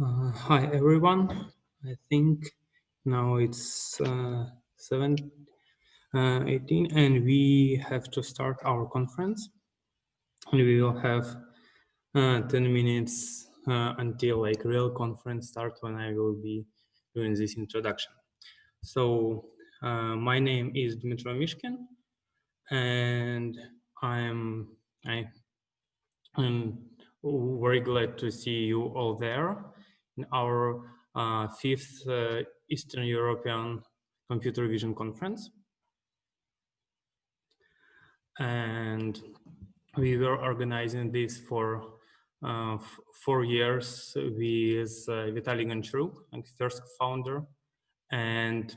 Hi everyone. I think now it's 7:18 and we have to start our conference. And we will have 10 minutes until like real conference start when I will be doing this introduction. So my name is Dmitry Mishkin and I'm very glad to see you all there in our fifth Eastern European Computer Vision Conference. And we were organizing this for 4 years with Vitaly Goncharuk, like first founder, and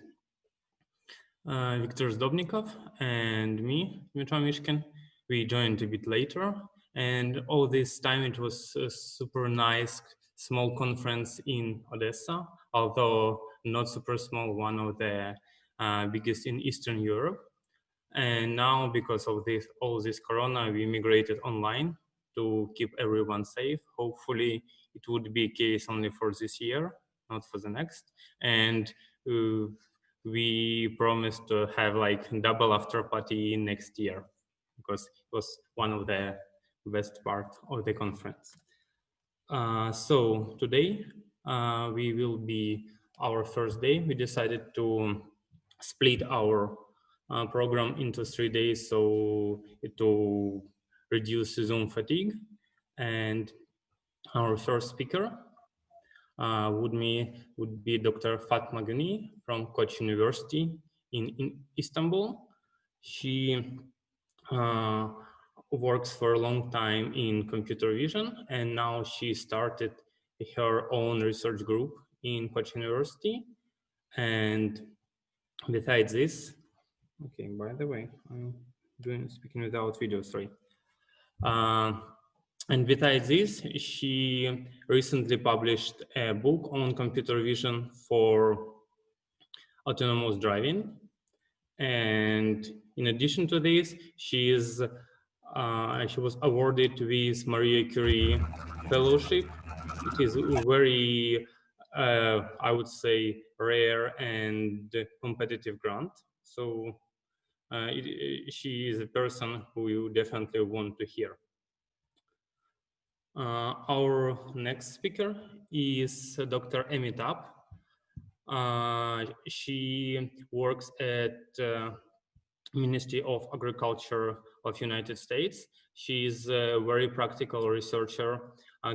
Viktor Zdobnikov, and me, Dmitry Mishkin. We joined a bit later. And all this time it was a super nice small conference in Odessa, although not super small, one of the biggest in Eastern Europe. And now because of this, all this Corona, we migrated online to keep everyone safe. Hopefully it would be a case only for this year, not for the next. And we promised to have like double after party next year because it was one of the best part of the conference. So today we will be our first day. We decided to split our program into 3 days so to reduce Zoom fatigue. And our first speaker would be Dr. Fatma Guney from Koç University in Istanbul. She works for a long time in computer vision, and now she started her own research group in Koç University. And besides this, okay, by the way, I'm speaking without video, sorry. And besides this, she recently published a book on computer vision for autonomous driving. And in addition to this, she was awarded with Marie Curie Fellowship. It is very, I would say, rare and competitive grant. So she is a person who you definitely want to hear. Our next speaker is Dr. Amy Tabb. She works at Ministry of Agriculture of United States. She is a very practical researcher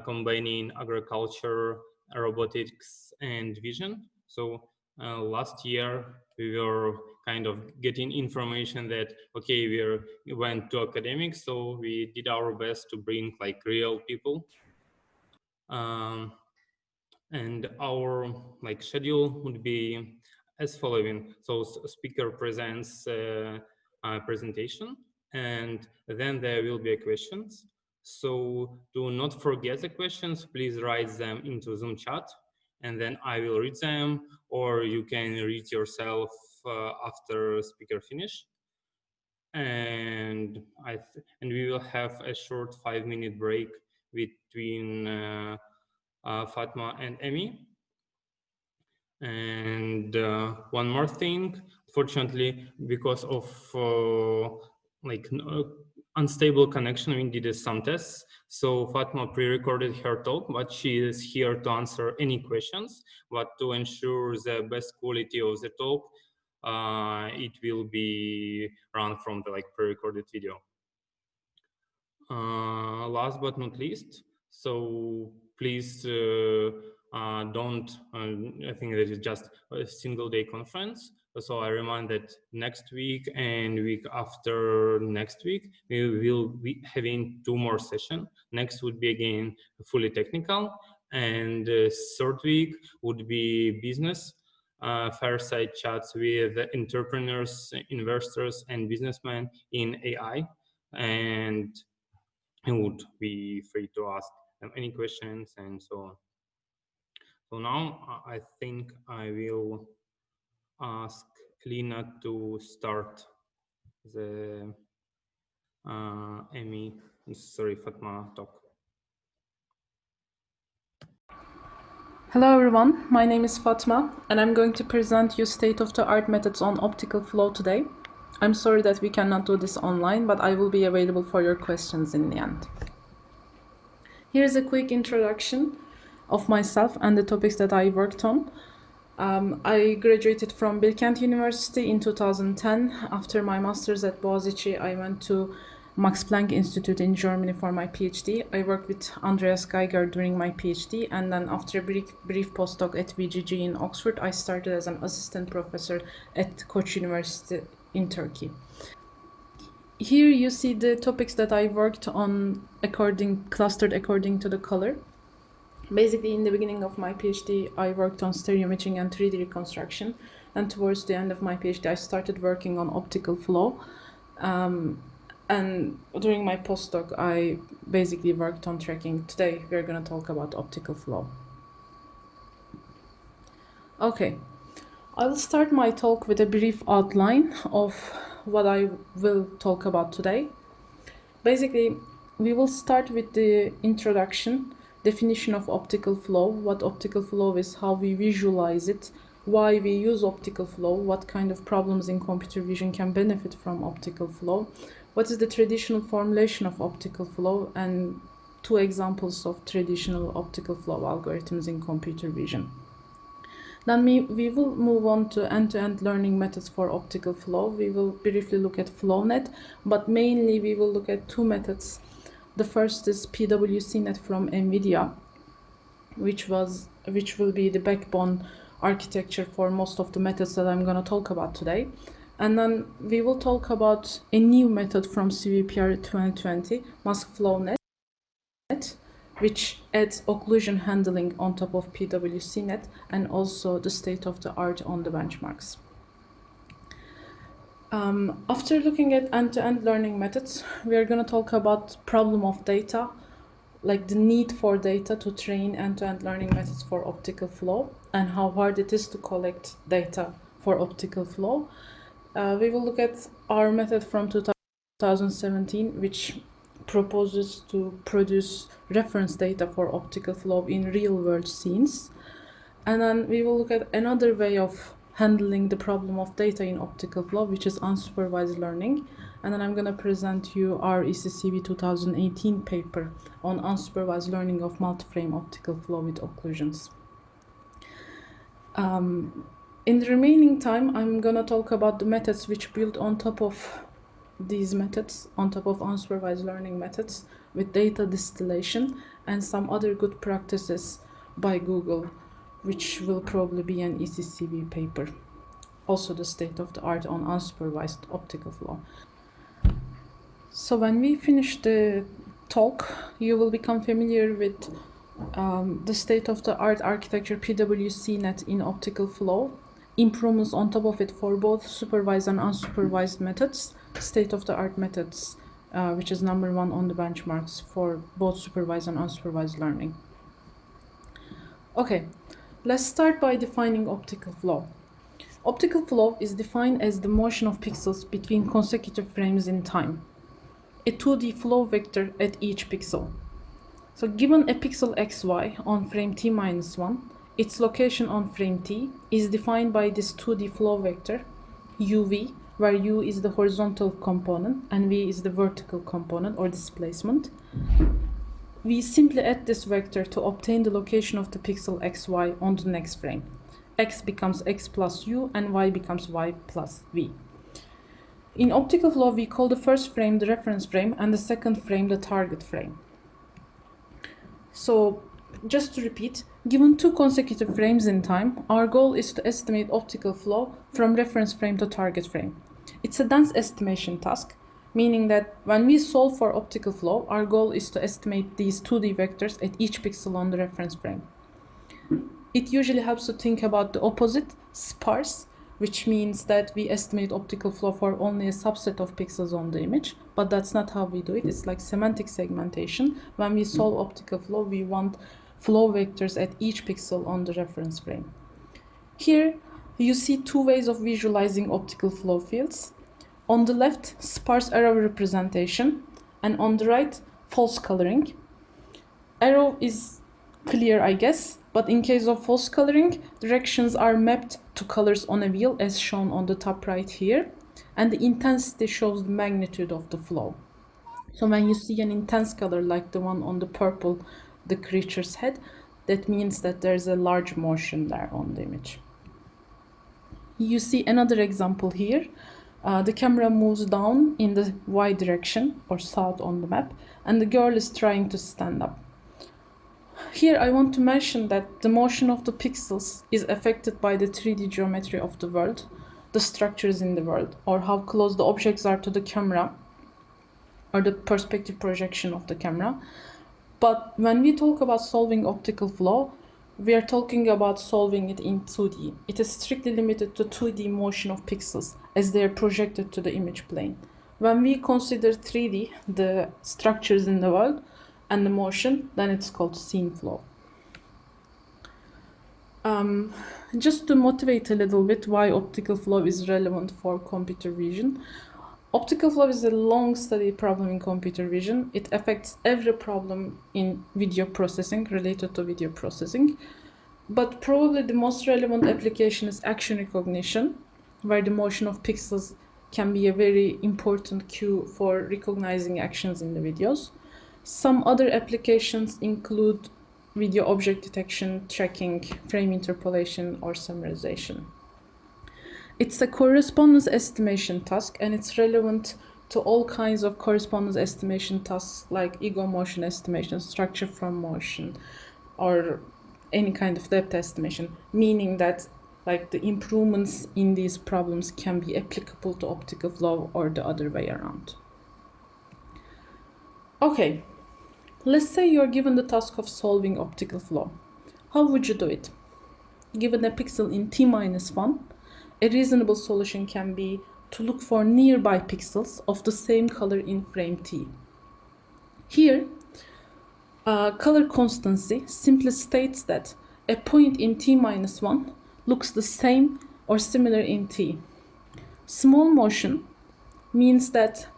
combining agriculture, robotics, and vision. So last year we were kind of getting information that, okay, we went to academics, so we did our best to bring like real people. And our like schedule would be as following. So speaker presents a presentation, and then there will be questions. So do not forget the questions, please write them into Zoom chat, and then I will read them, or you can read yourself after speaker finish. And we will have a short 5-minute break between Fatma and Amy. And one more thing, fortunately, because of unstable connection, we did some tests. So Fatma pre-recorded her talk, but she is here to answer any questions. But to ensure the best quality of the talk, it will be run from the pre-recorded video. Last but not least, so please don't, I think that is just a single day conference. So I remind that next week and week after next week, we will be having 2 more sessions. Next would be again fully technical, and third week would be business, fireside chats with entrepreneurs, investors, and businessmen in AI. And I would be free to ask them any questions and so on. So now I think I will ask Lina to start the Fatma talk. Hello everyone, my name is Fatma and I'm going to present you state-of-the-art methods on optical flow today. I'm sorry that we cannot do this online, but I will be available for your questions in the end. Here's a quick introduction of myself and the topics that I worked on. I graduated from Bilkent University in 2010. After my master's at Boğaziçi, I went to Max Planck Institute in Germany for my PhD. I worked with Andreas Geiger during my PhD, and then after a brief postdoc at VGG in Oxford, I started as an assistant professor at Koç University in Turkey. Here you see the topics that I worked on clustered according to the color. Basically, in the beginning of my PhD, I worked on stereoimaging and 3D reconstruction, and towards the end of my PhD, I started working on optical flow. And during my postdoc, I basically worked on tracking. Today, we're going to talk about optical flow. Okay, I will start my talk with a brief outline of what I will talk about today. Basically, we will start with the introduction, definition of optical flow, what optical flow is, how we visualize it, why we use optical flow, what kind of problems in computer vision can benefit from optical flow, what is the traditional formulation of optical flow, and 2 examples of traditional optical flow algorithms in computer vision. Then we will move on to end-to-end learning methods for optical flow. We will briefly look at FlowNet, but mainly we will look at 2 methods. The first is PWC-Net from NVIDIA, which will be the backbone architecture for most of the methods that I'm going to talk about today. And then we will talk about a new method from CVPR 2020, MaskFlownet, which adds occlusion handling on top of PWC-Net, and also the state-of-the-art on the benchmarks. After looking at end-to-end learning methods, we are going to talk about problem of data, like the need for data to train end-to-end learning methods for optical flow, and how hard it is to collect data for optical flow. We will look at our method from 2017, which proposes to produce reference data for optical flow in real-world scenes. And then we will look at another way of handling the problem of data in optical flow, which is unsupervised learning. And then I'm going to present you our EECVC 2018 paper on unsupervised learning of multi-frame optical flow with occlusions. In the remaining time, I'm going to talk about the methods which build on top of these methods, on top of unsupervised learning methods, with data distillation and some other good practices by Google, which will probably be an EECVC paper. Also the state-of-the-art on unsupervised optical flow. So when we finish the talk, you will become familiar with the state-of-the-art architecture PWC-Net in optical flow, improvements on top of it for both supervised and unsupervised methods, state-of-the-art methods, which is number 1 on the benchmarks for both supervised and unsupervised learning. Okay, let's start by defining optical flow. Optical flow is defined as the motion of pixels between consecutive frames in time, a 2D flow vector at each pixel. So given a pixel xy on frame t-1, its location on frame t is defined by this 2D flow vector, uv, where u is the horizontal component and v is the vertical component or displacement. We simply add this vector to obtain the location of the pixel xy on the next frame. X becomes x plus u and y becomes y plus v. In optical flow, we call the first frame the reference frame and the second frame the target frame. So, just to repeat, given 2 consecutive frames in time, our goal is to estimate optical flow from reference frame to target frame. It's a dense estimation task, meaning that when we solve for optical flow, our goal is to estimate these 2D vectors at each pixel on the reference frame. It usually helps to think about the opposite, sparse, which means that we estimate optical flow for only a subset of pixels on the image, but that's not how we do it. It's like semantic segmentation. When we solve optical flow, we want flow vectors at each pixel on the reference frame. Here, you see 2 ways of visualizing optical flow fields. On the left, sparse arrow representation, and on the right, false coloring. Arrow is clear, I guess. But in case of false coloring, directions are mapped to colors on a wheel as shown on the top right here, and the intensity shows the magnitude of the flow. So when you see an intense color like the one on the purple, the creature's head, that means that there's a large motion there on the image. You see another example here. The camera moves down in the Y direction or south on the map, and the girl is trying to stand up. Here I want to mention that the motion of the pixels is affected by the 3D geometry of the world, the structures in the world, or how close the objects are to the camera, or the perspective projection of the camera. But when we talk about solving optical flow, we are talking about solving it in 2D. It is strictly limited to 2D motion of pixels as they are projected to the image plane. When we consider 3D, the structures in the world and the motion, then it's called scene flow. Just to motivate a little bit why optical flow is relevant for computer vision. Optical flow is a long-studied problem in computer vision. It affects every problem in video processing, related to video processing. But probably the most relevant application is action recognition, where the motion of pixels can be a very important cue for recognizing actions in the videos. Some other applications include video object detection, tracking, frame interpolation, or summarization. It's a correspondence estimation task, and it's relevant to all kinds of correspondence estimation tasks like ego motion estimation, structure from motion, or any kind of depth estimation, meaning that like the improvements in these problems can be applicable to optical flow or the other way around. Okay, let's say you're given the task of solving optical flow. How would you do it? Given a pixel in t-1, a reasonable solution can be to look for nearby pixels of the same color in frame t. Here, color constancy simply states that a point in t-1 looks the same or similar in t. Small motion means that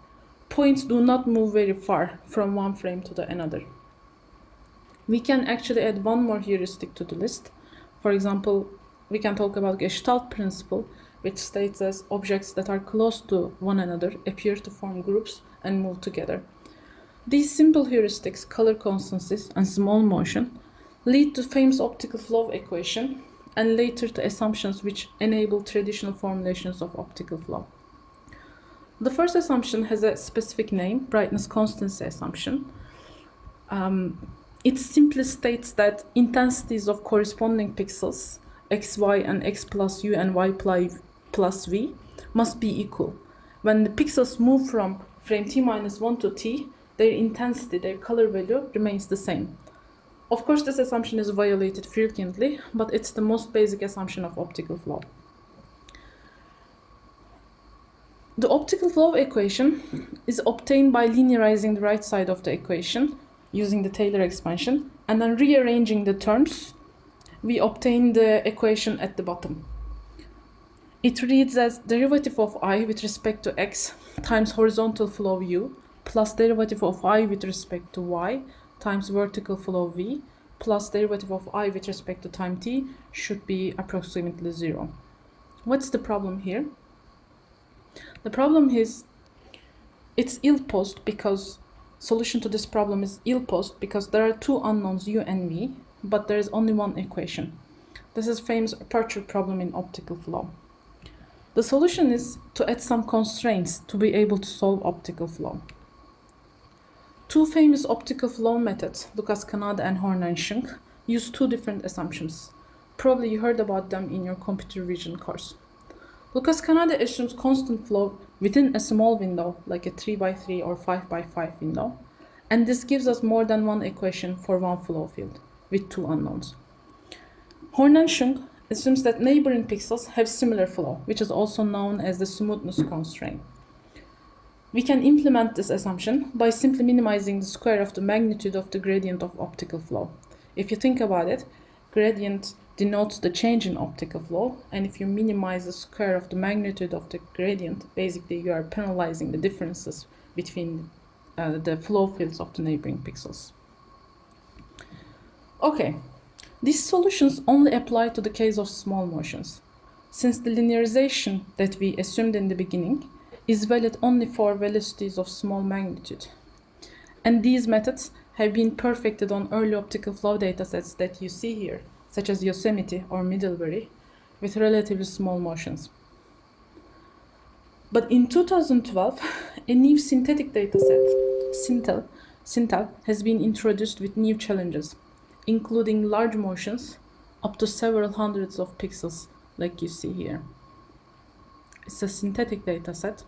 points do not move very far from one frame to the another. We can actually add one more heuristic to the list. For example, we can talk about Gestalt principle, which states that objects that are close to one another appear to form groups and move together. These simple heuristics, color constancies, and small motion lead to famous optical flow equation and later to assumptions which enable traditional formulations of optical flow. The first assumption has a specific name, brightness constancy assumption. It simply states that intensities of corresponding pixels, x, y, and x plus u and y plus v, must be equal. When the pixels move from frame t-1 to t, their intensity, their color value, remains the same. Of course, this assumption is violated frequently, but it's the most basic assumption of optical flow. The optical flow equation is obtained by linearizing the right side of the equation using the Taylor expansion, and then rearranging the terms, we obtain the equation at the bottom. It reads as derivative of I with respect to x times horizontal flow u plus derivative of I with respect to y times vertical flow v plus derivative of I with respect to time t should be approximately 0. What's the problem here? The problem is it's ill-posed because solution to this problem is ill-posed because there are two unknowns u and v, but there is only one equation. This is famous aperture problem in optical flow. The solution is to add some constraints to be able to solve optical flow. Two famous optical flow methods, Lucas-Kanade and Horn-Schunk, use two different assumptions. Probably you heard about them in your computer vision course. Lucas-Kanade assumes constant flow within a small window, like a 3x3 or 5x5 window, and this gives us more than one equation for one flow field with two unknowns. Horn-Schunk assumes that neighboring pixels have similar flow, which is also known as the smoothness constraint. We can implement this assumption by simply minimizing the square of the magnitude of the gradient of optical flow. If you think about it, gradient denotes the change in optical flow, and if you minimize the square of the magnitude of the gradient, basically you are penalizing the differences between the flow fields of the neighboring pixels. Okay, These solutions only apply to the case of small motions, since the linearization that we assumed in the beginning is valid only for velocities of small magnitude. And these methods have been perfected on early optical flow datasets that you see here, such as Yosemite or Middlebury, with relatively small motions. But in 2012, a new synthetic dataset, Sintel, has been introduced with new challenges, including large motions up to several hundreds of pixels, like you see here. It's a synthetic dataset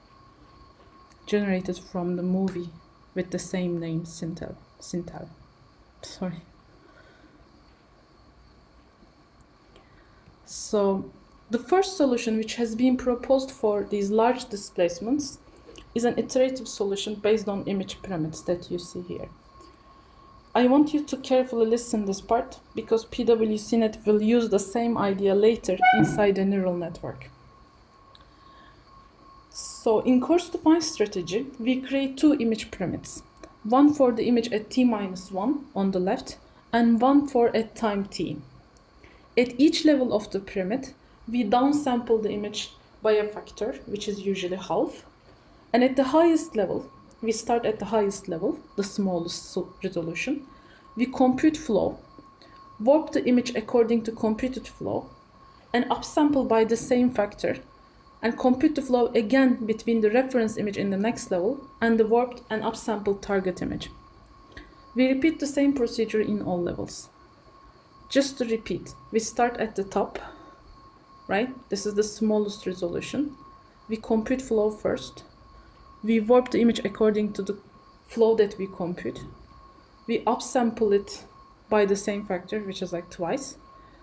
generated from the movie with the same name, Sintel. Sorry. So the first solution which has been proposed for these large displacements is an iterative solution based on image pyramids that you see here. I want you to carefully listen this part because PWC-Net will use the same idea later inside a neural network. So in Coarse-to-Fine Strategy, we create two image pyramids, one for the image at t-1 on the left and one for at time t. At each level of the pyramid, we downsample the image by a factor, which is usually half. And at the highest level, we start at the highest level, the smallest resolution. We compute flow, warp the image according to computed flow, and upsample by the same factor, and compute the flow again between the reference image in the next level and the warped and upsampled target image. We repeat the same procedure in all levels. Just to repeat, we start at the top, right? This is the smallest resolution. We compute flow first. We warp the image according to the flow that we compute. We upsample it by the same factor, which is like twice,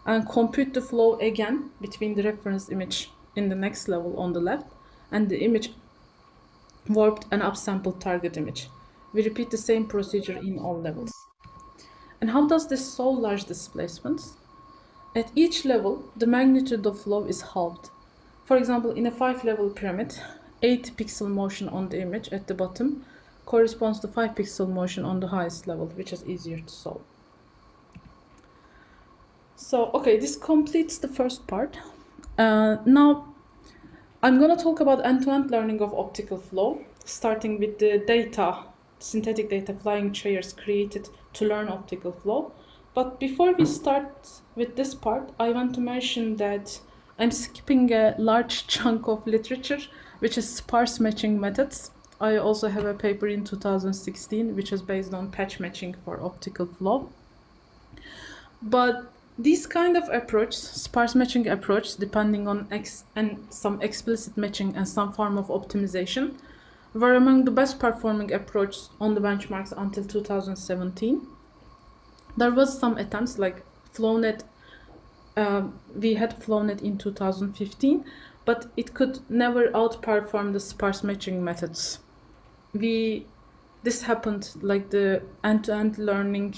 and compute the flow again between the reference image in the next level on the left and the image warped and upsampled target image. We repeat the same procedure in all levels. And how does this solve large displacements? At each level, the magnitude of flow is halved. For example, in a 5-level pyramid, 8 pixel motion on the image at the bottom corresponds to 5 pixel motion on the highest level, which is easier to solve. So, okay, this completes the first part. Now, I'm going to talk about end-to-end learning of optical flow, starting with the data, synthetic data flying chairs created to learn optical flow. But before we start with this part, I want to mention that I'm skipping a large chunk of literature, which is sparse matching methods. I also have a paper in 2016, which is based on patch matching for optical flow. But this kind of approach, sparse matching approach, depending on some explicit matching and some form of optimization, were among the best performing approaches on the benchmarks until 2017. There was some attempts like FlowNet. We had FlowNet in 2015, but it could never outperform the sparse matching methods. This happened like the end-to-end learning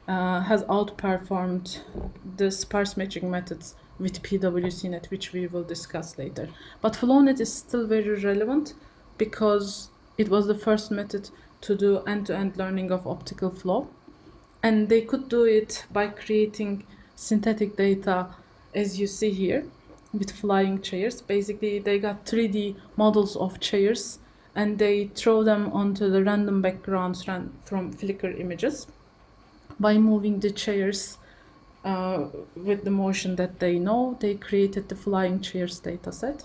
has outperformed the sparse matching methods with PWC-Net, which we will discuss later. But FlowNet is still very relevant because it was the first method to do end-to-end learning of optical flow. And they could do it by creating synthetic data, as you see here, with flying chairs. Basically, they got 3D models of chairs, and they throw them onto the random backgrounds from Flickr images. By moving the chairs with the motion that they know, they created the flying chairs dataset.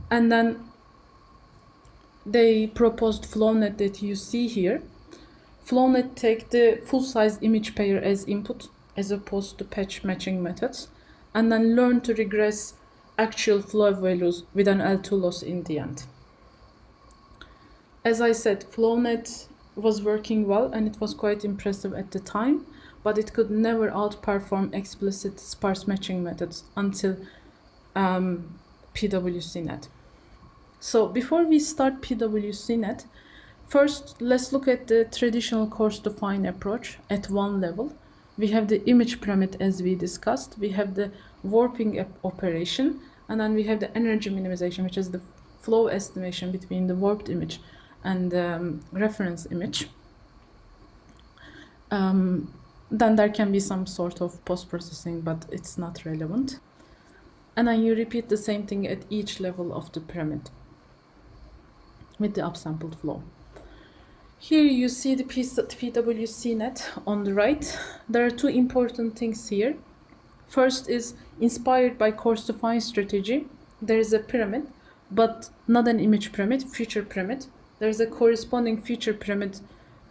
And then they proposed FlowNet that you see here. FlowNet take the full-size image pair as input, as opposed to patch matching methods, and then learn to regress actual flow values with an L2 loss in the end. As I said, FlowNet was working well, and it was quite impressive at the time, but it could never outperform explicit sparse matching methods until PWC-Net. So before we start PWC-Net, first, let's look at the traditional coarse-to-fine approach at one level. We have the image pyramid as we discussed. We have the warping operation, and then we have the energy minimization, which is the flow estimation between the warped image and the reference image. Then there can be some sort of post-processing, but it's not relevant. And then you repeat the same thing at each level of the pyramid with the upsampled flow. Here you see the PWC-Net on the right. There are two important things here. First is inspired by Coarse-to-Fine Strategy. There is a pyramid, but not an image pyramid, feature pyramid. There is a corresponding feature pyramid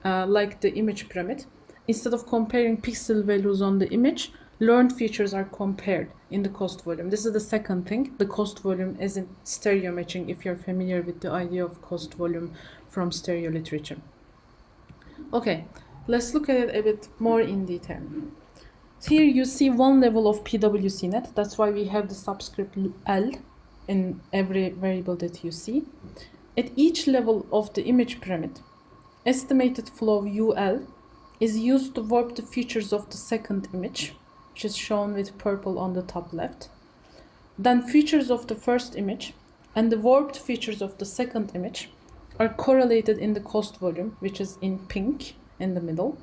like the image pyramid. Instead of comparing pixel values on the image, learned features are compared in the cost volume. This is the second thing. The cost volume is in stereo matching, if you're familiar with the idea of cost volume from stereo literature. Okay, let's look at it a bit more in detail. Here you see one level of PWC-Net. That's why we have the subscript L in every variable that you see. At each level of the image pyramid, estimated flow UL is used to warp the features of the second image, which is shown with purple on the top left. Then features of the first image and the warped features of the second image are correlated in the cost volume, which is in pink in the middle.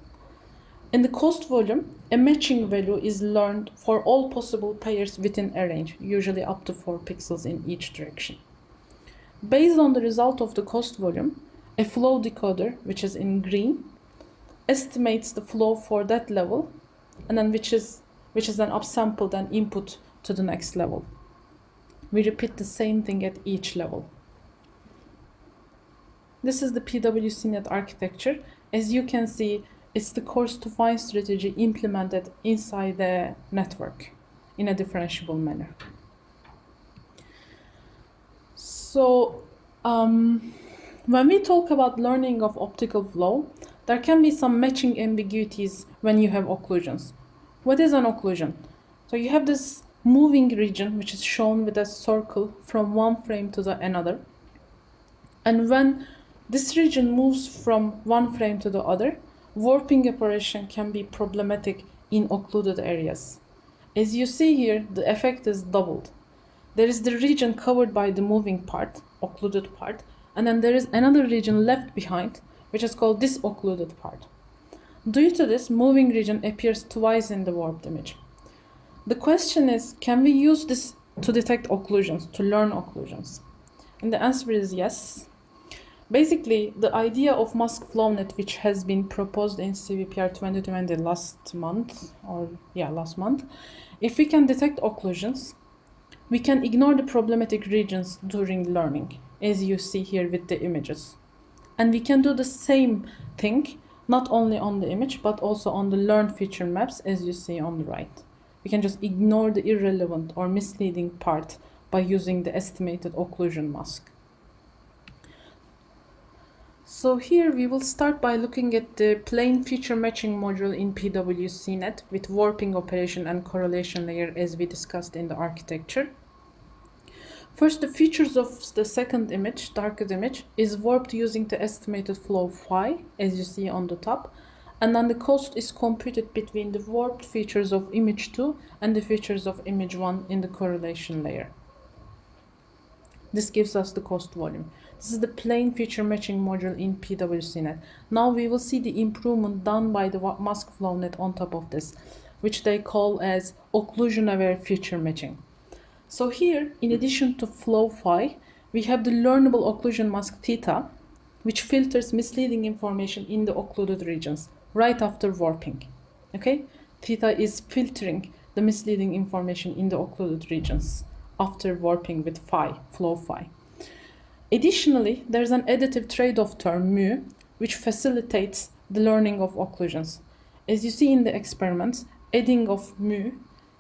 In the cost volume, a matching value is learned for all possible pairs within a range, usually up to 4 pixels in each direction. Based on the result of the cost volume, a flow decoder, which is in green, estimates the flow for that level, and then which is then upsampled and input to the next level. We repeat the same thing at each level. This is the PWC-Net architecture. As you can see, it's the Coarse-to-Fine strategy implemented inside the network in a differentiable manner. So when we talk about learning of optical flow, there can be some matching ambiguities when you have occlusions. What is an occlusion? So you have this moving region, which is shown with a circle from one frame to the another. And when this region moves from one frame to the other, warping operation can be problematic in occluded areas. As you see here, the effect is doubled. There is the region covered by the moving part, occluded part, and then there is another region left behind, which is called this occluded part. Due to this, moving region appears twice in the warped image. The question is, can we use this to detect occlusions, to learn occlusions? And the answer is yes. Basically, the idea of MaskFlownet, which has been proposed in CVPR 2020 last month, if we can detect occlusions, we can ignore the problematic regions during learning, as you see here with the images. And we can do the same thing, not only on the image, but also on the learned feature maps, as you see on the right. We can just ignore the irrelevant or misleading part by using the estimated occlusion mask. So here we will start by looking at the plane feature matching module in PWC-Net with warping operation and correlation layer as we discussed in the architecture. First, the features of the second image, darkened image, is warped using the estimated flow phi, as you see on the top, and then the cost is computed between the warped features of image 2 and the features of image 1 in the correlation layer. This gives us the cost volume. This is the plane feature matching module in PWC-Net. Now we will see the improvement done by the MaskFlownet on top of this, which they call as Occlusion-Aware feature matching. So here, in addition to flow phi, we have the learnable occlusion mask theta, which filters misleading information in the occluded regions right after warping. Okay, theta is filtering the misleading information in the occluded regions after warping with phi, flow phi. Additionally, there's an additive trade-off term mu, which facilitates the learning of occlusions. As you see in the experiments, adding of mu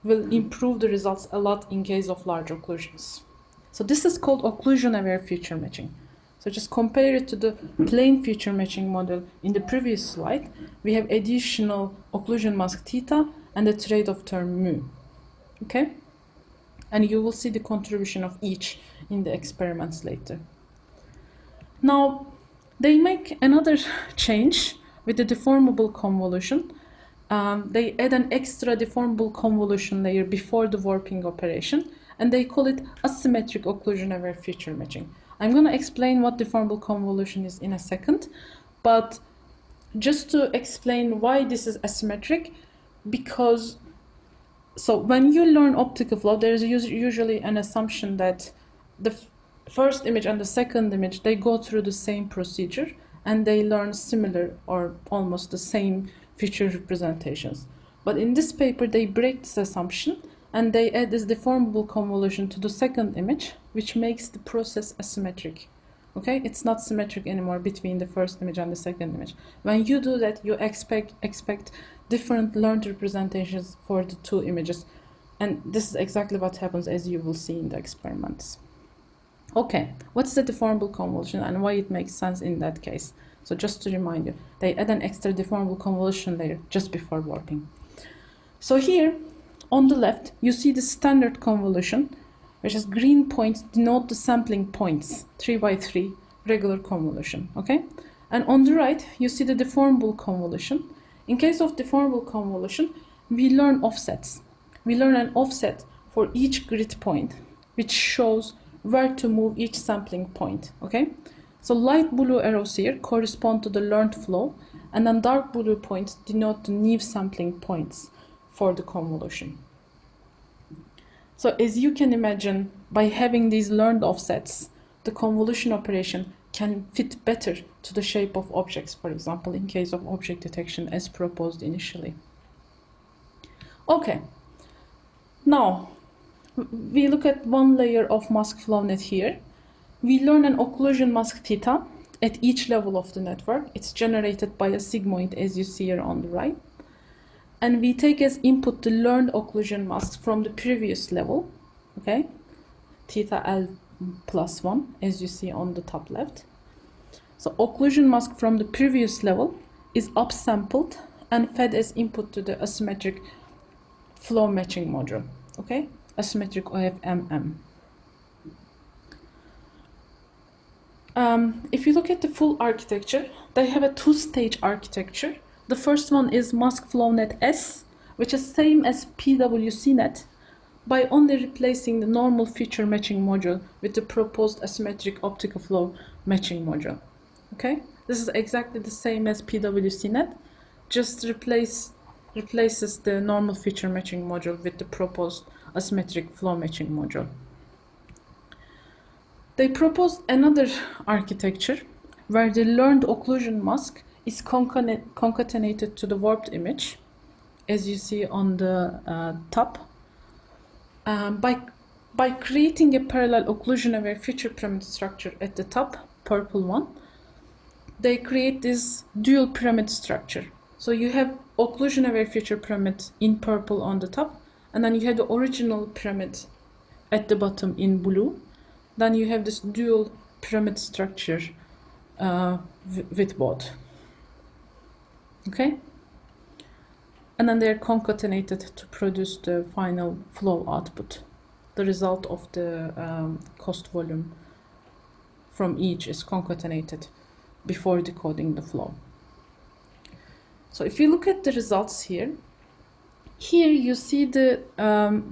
will improve the results a lot in case of large occlusions. So this is called occlusion-aware feature matching. So just compare it to the plane feature matching model in the previous slide. We have additional occlusion mask theta and the trade-off term mu. Okay? And you will see the contribution of each in the experiments later. Now, they make another change with the deformable convolution. They add an extra deformable convolution layer before the warping operation, and they call it asymmetric occlusion-aware feature matching. I'm going to explain what deformable convolution is in a second, but just to explain why this is asymmetric, because, so when you learn optical flow, there is usually an assumption that the first image and the second image, they go through the same procedure and they learn similar or almost the same feature representations. But in this paper, they break this assumption and they add this deformable convolution to the second image, which makes the process asymmetric. Okay, it's not symmetric anymore between the first image and the second image. When you do that, you expect different learned representations for the two images. And this is exactly what happens, as you will see in the experiments. Okay, what's the deformable convolution and why it makes sense in that case? So just to remind you, they add an extra deformable convolution layer just before warping. So here, on the left, you see the standard convolution, which is green points denote the sampling points, 3 by 3, regular convolution, okay? And on the right, you see the deformable convolution. In case of deformable convolution, we learn offsets. We learn an offset for each grid point, which shows where to move each sampling point, okay? So light blue arrows here correspond to the learned flow, and then dark blue points denote the new sampling points for the convolution. So as you can imagine, by having these learned offsets, the convolution operation can fit better to the shape of objects, for example, in case of object detection as proposed initially. Okay, now we look at one layer of MaskFlownet here. We learn an occlusion mask theta at each level of the network. It's generated by a sigmoid, as you see here on the right. And we take as input the learned occlusion mask from the previous level, okay? Theta L plus 1, as you see on the top left. So occlusion mask from the previous level is upsampled and fed as input to the asymmetric flow matching module, okay? Asymmetric OFMM. If you look at the full architecture, they have a two-stage architecture. The first one is MaskFlownet S, which is same as PWC-Net, by only replacing the normal feature matching module with the proposed asymmetric optical flow matching module. Okay, this is exactly the same as PWC-Net, just replaces the normal feature matching module with the proposed asymmetric flow matching module. They proposed another architecture where the learned occlusion mask is concatenated to the warped image, as you see on the top, by creating a parallel occlusion-aware feature pyramid structure at the top, purple one. They create this dual pyramid structure. So you have occlusion-aware feature pyramid in purple on the top, and then you have the original pyramid at the bottom in blue. Then you have this dual pyramid structure with both. Okay, and then they're concatenated to produce the final flow output. The result of the cost volume from each is concatenated before decoding the flow. So if you look at the results here you see the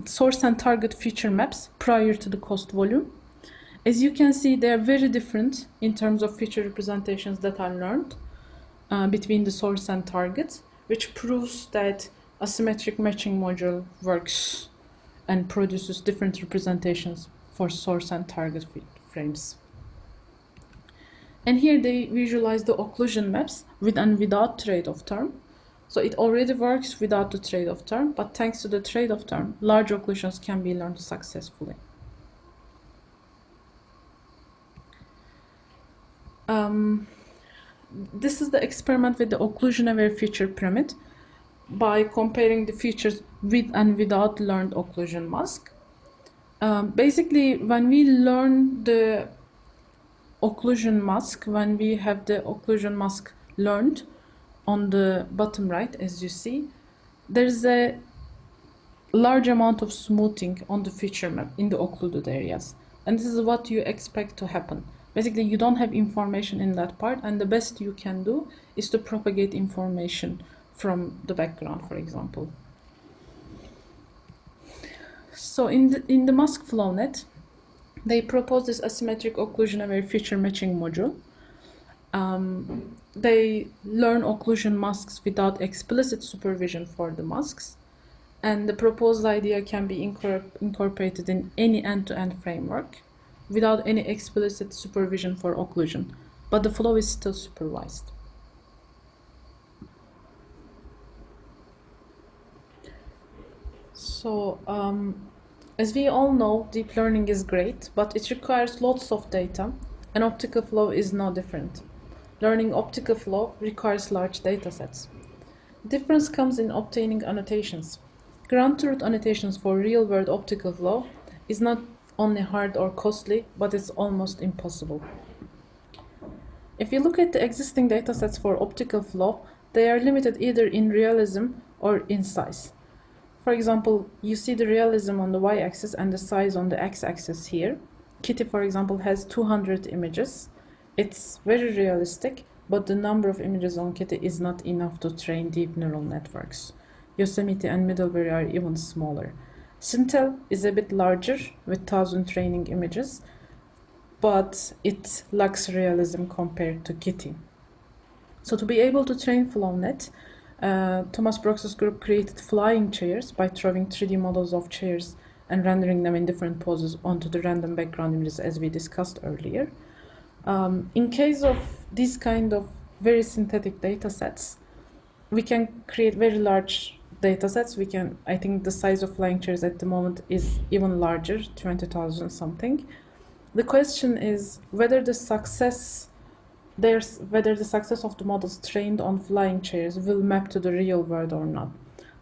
source and target feature maps prior to the cost volume. As you can see, they are very different in terms of feature representations that are learned between the source and target, which proves that asymmetric matching module works and produces different representations for source and target frames. And here they visualize the occlusion maps with and without trade-off term. So it already works without the trade-off term, but thanks to the trade-off term, large occlusions can be learned successfully. This is the experiment with the occlusion-aware feature pyramid by comparing the features with and without learned occlusion mask. Basically, when we learn the occlusion mask, when we have the occlusion mask learned on the bottom right, as you see, there's a large amount of smoothing on the feature map in the occluded areas. And this is what you expect to happen. Basically, you don't have information in that part, and the best you can do is to propagate information from the background, for example. So in the MaskFlownet, they propose this asymmetric occlusion-aware feature matching module. They learn occlusion masks without explicit supervision for the masks, and the proposed idea can be incorporated in any end-to-end framework without any explicit supervision for occlusion, but the flow is still supervised. So, as we all know, deep learning is great, but it requires lots of data, and optical flow is no different. Learning optical flow requires large data sets. The difference comes in obtaining annotations. Ground truth annotations for real-world optical flow is not only hard or costly, but it's almost impossible. If you look at the existing datasets for optical flow, they are limited either in realism or in size. For example, you see the realism on the y-axis and the size on the x-axis here. Kitty, for example, has 200 images. It's very realistic, but the number of images on Kitty is not enough to train deep neural networks. Yosemite and Middlebury are even smaller. Sintel is a bit larger with 1,000 training images, but it lacks realism compared to Kitty. So to be able to train FlowNet, Thomas Brox's group created flying chairs by throwing 3D models of chairs and rendering them in different poses onto the random background images as we discussed earlier. In case of these kind of very synthetic data sets, we can create very large data sets. I think the size of flying chairs at the moment is even larger, 20,000 something. The question is whether the success of the models trained on flying chairs will map to the real world or not.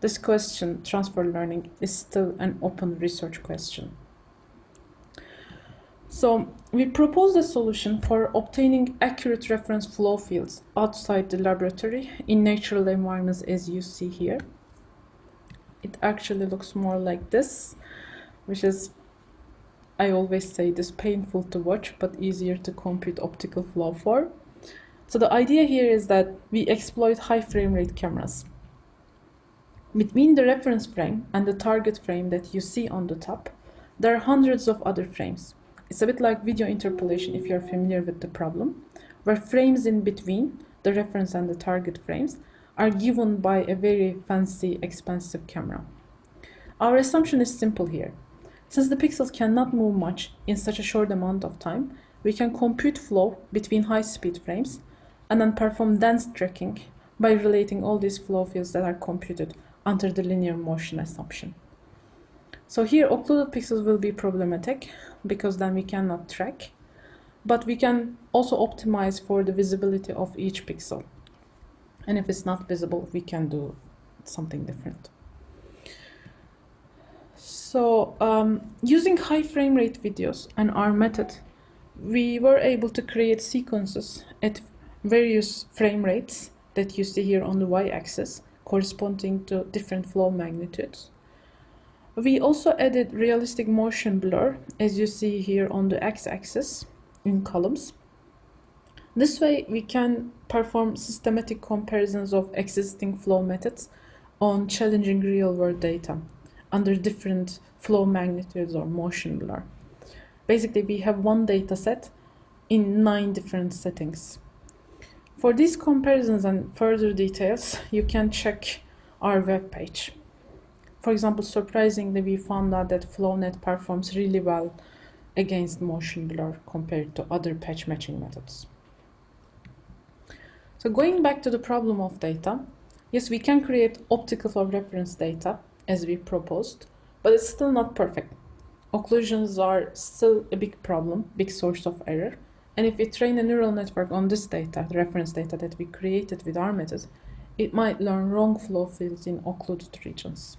This question, transfer learning, is still an open research question. So we proposed a solution for obtaining accurate reference flow fields outside the laboratory in natural environments, as you see here. It actually looks more like this, which is, I always say this, painful to watch, but easier to compute optical flow for. So the idea here is that we exploit high frame rate cameras. Between the reference frame and the target frame that you see on the top, there are hundreds of other frames. It's a bit like video interpolation if you're familiar with the problem, where frames in between the reference and the target frames are given by a very fancy, expensive camera. Our assumption is simple here. Since the pixels cannot move much in such a short amount of time, we can compute flow between high-speed frames and then perform dense tracking by relating all these flow fields that are computed under the linear motion assumption. So here occluded pixels will be problematic because then we cannot track, but we can also optimize for the visibility of each pixel. And if it's not visible, we can do something different. So using high frame rate videos and our method, we were able to create sequences at various frame rates that you see here on the y-axis, corresponding to different flow magnitudes. We also added realistic motion blur, as you see here on the x-axis in columns. This way we can perform systematic comparisons of existing flow methods on challenging real-world data under different flow magnitudes or motion blur. Basically, we have one data set in 9 different settings. For these comparisons and further details, you can check our webpage. For example, surprisingly, we found out that FlowNet performs really well against motion blur compared to other patch matching methods. So going back to the problem of data, yes, we can create optical flow reference data as we proposed, but it's still not perfect. Occlusions are still a big problem, big source of error. And if we train a neural network on this data, the reference data that we created with our method, it might learn wrong flow fields in occluded regions.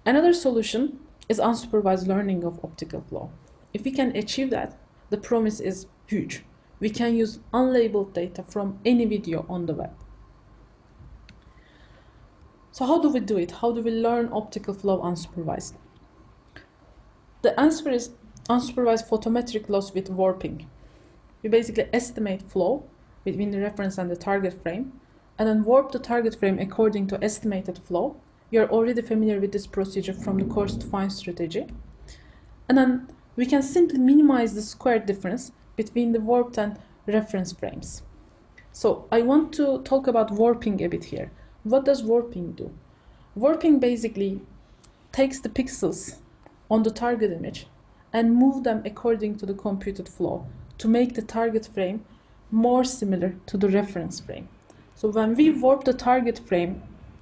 Another solution is unsupervised learning of optical flow. If we can achieve that, the promise is huge. We can use unlabeled data from any video on the web. So how do we do it? How do we learn optical flow unsupervised? The answer is unsupervised photometric loss with warping. We basically estimate flow between the reference and the target frame, and then warp the target frame according to estimated flow. You're already familiar with this procedure from the Coarse-to-Fine Strategy. And then we can simply minimize the square difference between the warped and reference frames. So I want to talk about warping a bit here. What does warping do? Warping basically takes the pixels on the target image and move them according to the computed flow to make the target frame more similar to the reference frame. So when we warp the target frame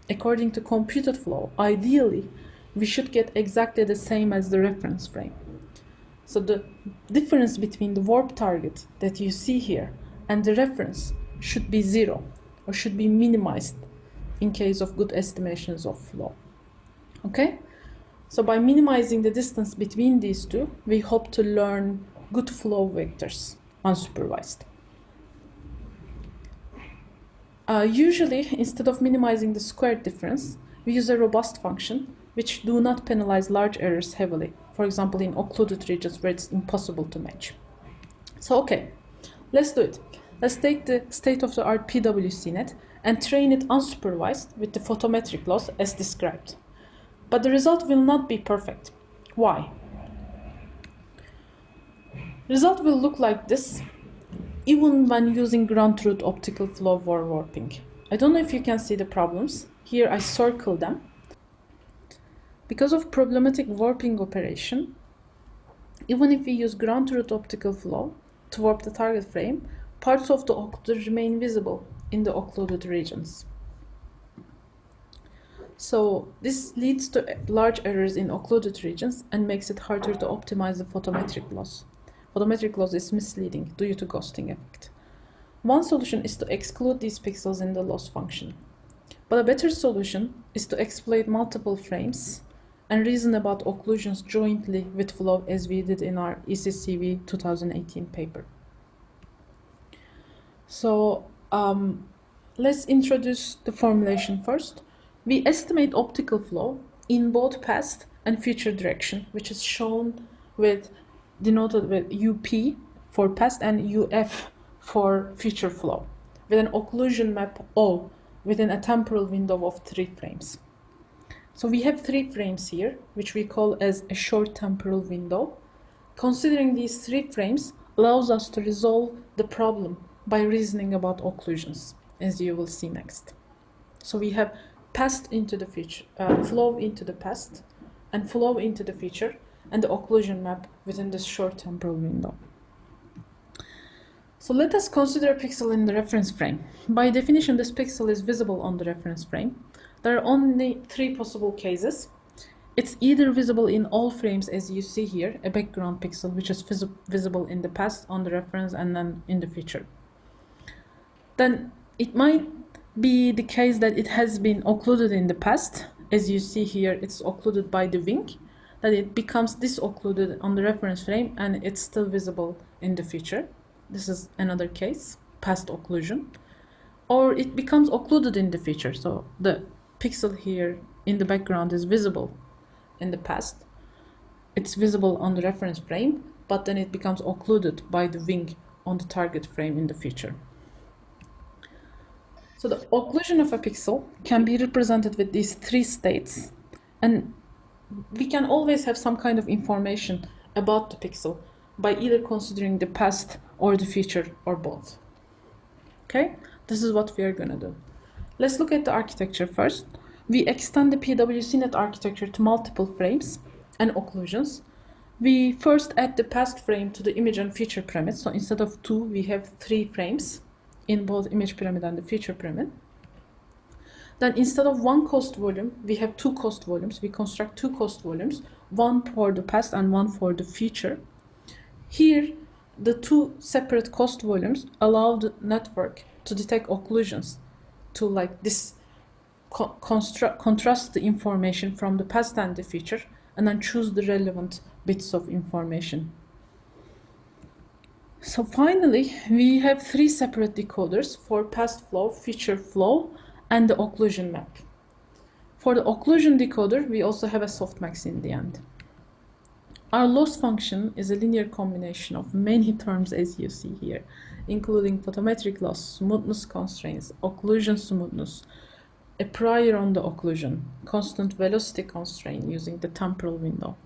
according to computed flow, ideally we should get exactly the same as the reference frame. So the difference between the warp target that you see here and the reference should be zero, or should be minimized in case of good estimations of flow. Okay? So by minimizing the distance between these two, we hope to learn good flow vectors, unsupervised. Usually, instead of minimizing the squared difference, we use a robust function which do not penalize large errors heavily, for example, in occluded regions where it's impossible to match. So, okay, let's do it. Let's take the state-of-the-art PWC-Net and train it unsupervised with the photometric loss as described. But the result will not be perfect. Why? The result will look like this, even when using ground truth optical flow warping. I don't know if you can see the problems. Here I circle them. Because of problematic warping operation, even if we use ground truth optical flow to warp the target frame, parts of the occluder remain visible in the occluded regions. So this leads to large errors in occluded regions and makes it harder to optimize the photometric loss. Photometric loss is misleading due to ghosting effect. One solution is to exclude these pixels in the loss function. But a better solution is to exploit multiple frames and reason about occlusions jointly with flow as we did in our EECVC 2018 paper. So let's introduce the formulation first. We estimate optical flow in both past and future direction, which is shown with denoted with UP for past and UF for future flow, with an occlusion map O within a temporal window of 3 frames. So we have 3 frames here, which we call as a short temporal window. Considering these 3 frames allows us to resolve the problem by reasoning about occlusions, as you will see next. So we have past into the future, flow into the past, and flow into the future, and the occlusion map within this short temporal window. So let us consider a pixel in the reference frame. By definition, this pixel is visible on the reference frame. There are only 3 possible cases. It's either visible in all frames, as you see here, a background pixel which is visible in the past on the reference and then in the future. Then it might be the case that it has been occluded in the past. As you see here, it's occluded by the wing, that it becomes disoccluded on the reference frame and it's still visible in the future. This is another case, past occlusion. Or it becomes occluded in the future, so the pixel here in the background is visible in the past. It's visible on the reference frame, but then it becomes occluded by the wing on the target frame in the future. So the occlusion of a pixel can be represented with these 3 states, and we can always have some kind of information about the pixel by either considering the past or the future or both. Okay, this is what we are going to do. Let's look at the architecture first. We extend the PWC-Net architecture to multiple frames and occlusions. We first add the past frame to the image and feature pyramid. So instead of 2, we have 3 frames in both image pyramid and the feature pyramid. Then instead of 1 cost volume, we have 2 cost volumes. We construct 2 cost volumes, one for the past and one for the future. Here, the 2 separate cost volumes allow the network to detect occlusions, to like this contrast the information from the past and the future, and then choose the relevant bits of information. So finally, we have 3 separate decoders for past flow, future flow, and the occlusion map. For the occlusion decoder, we also have a softmax in the end. Our loss function is a linear combination of many terms, as you see here, including photometric loss, smoothness constraints, occlusion smoothness, a prior on the occlusion, constant velocity constraint using the temporal window.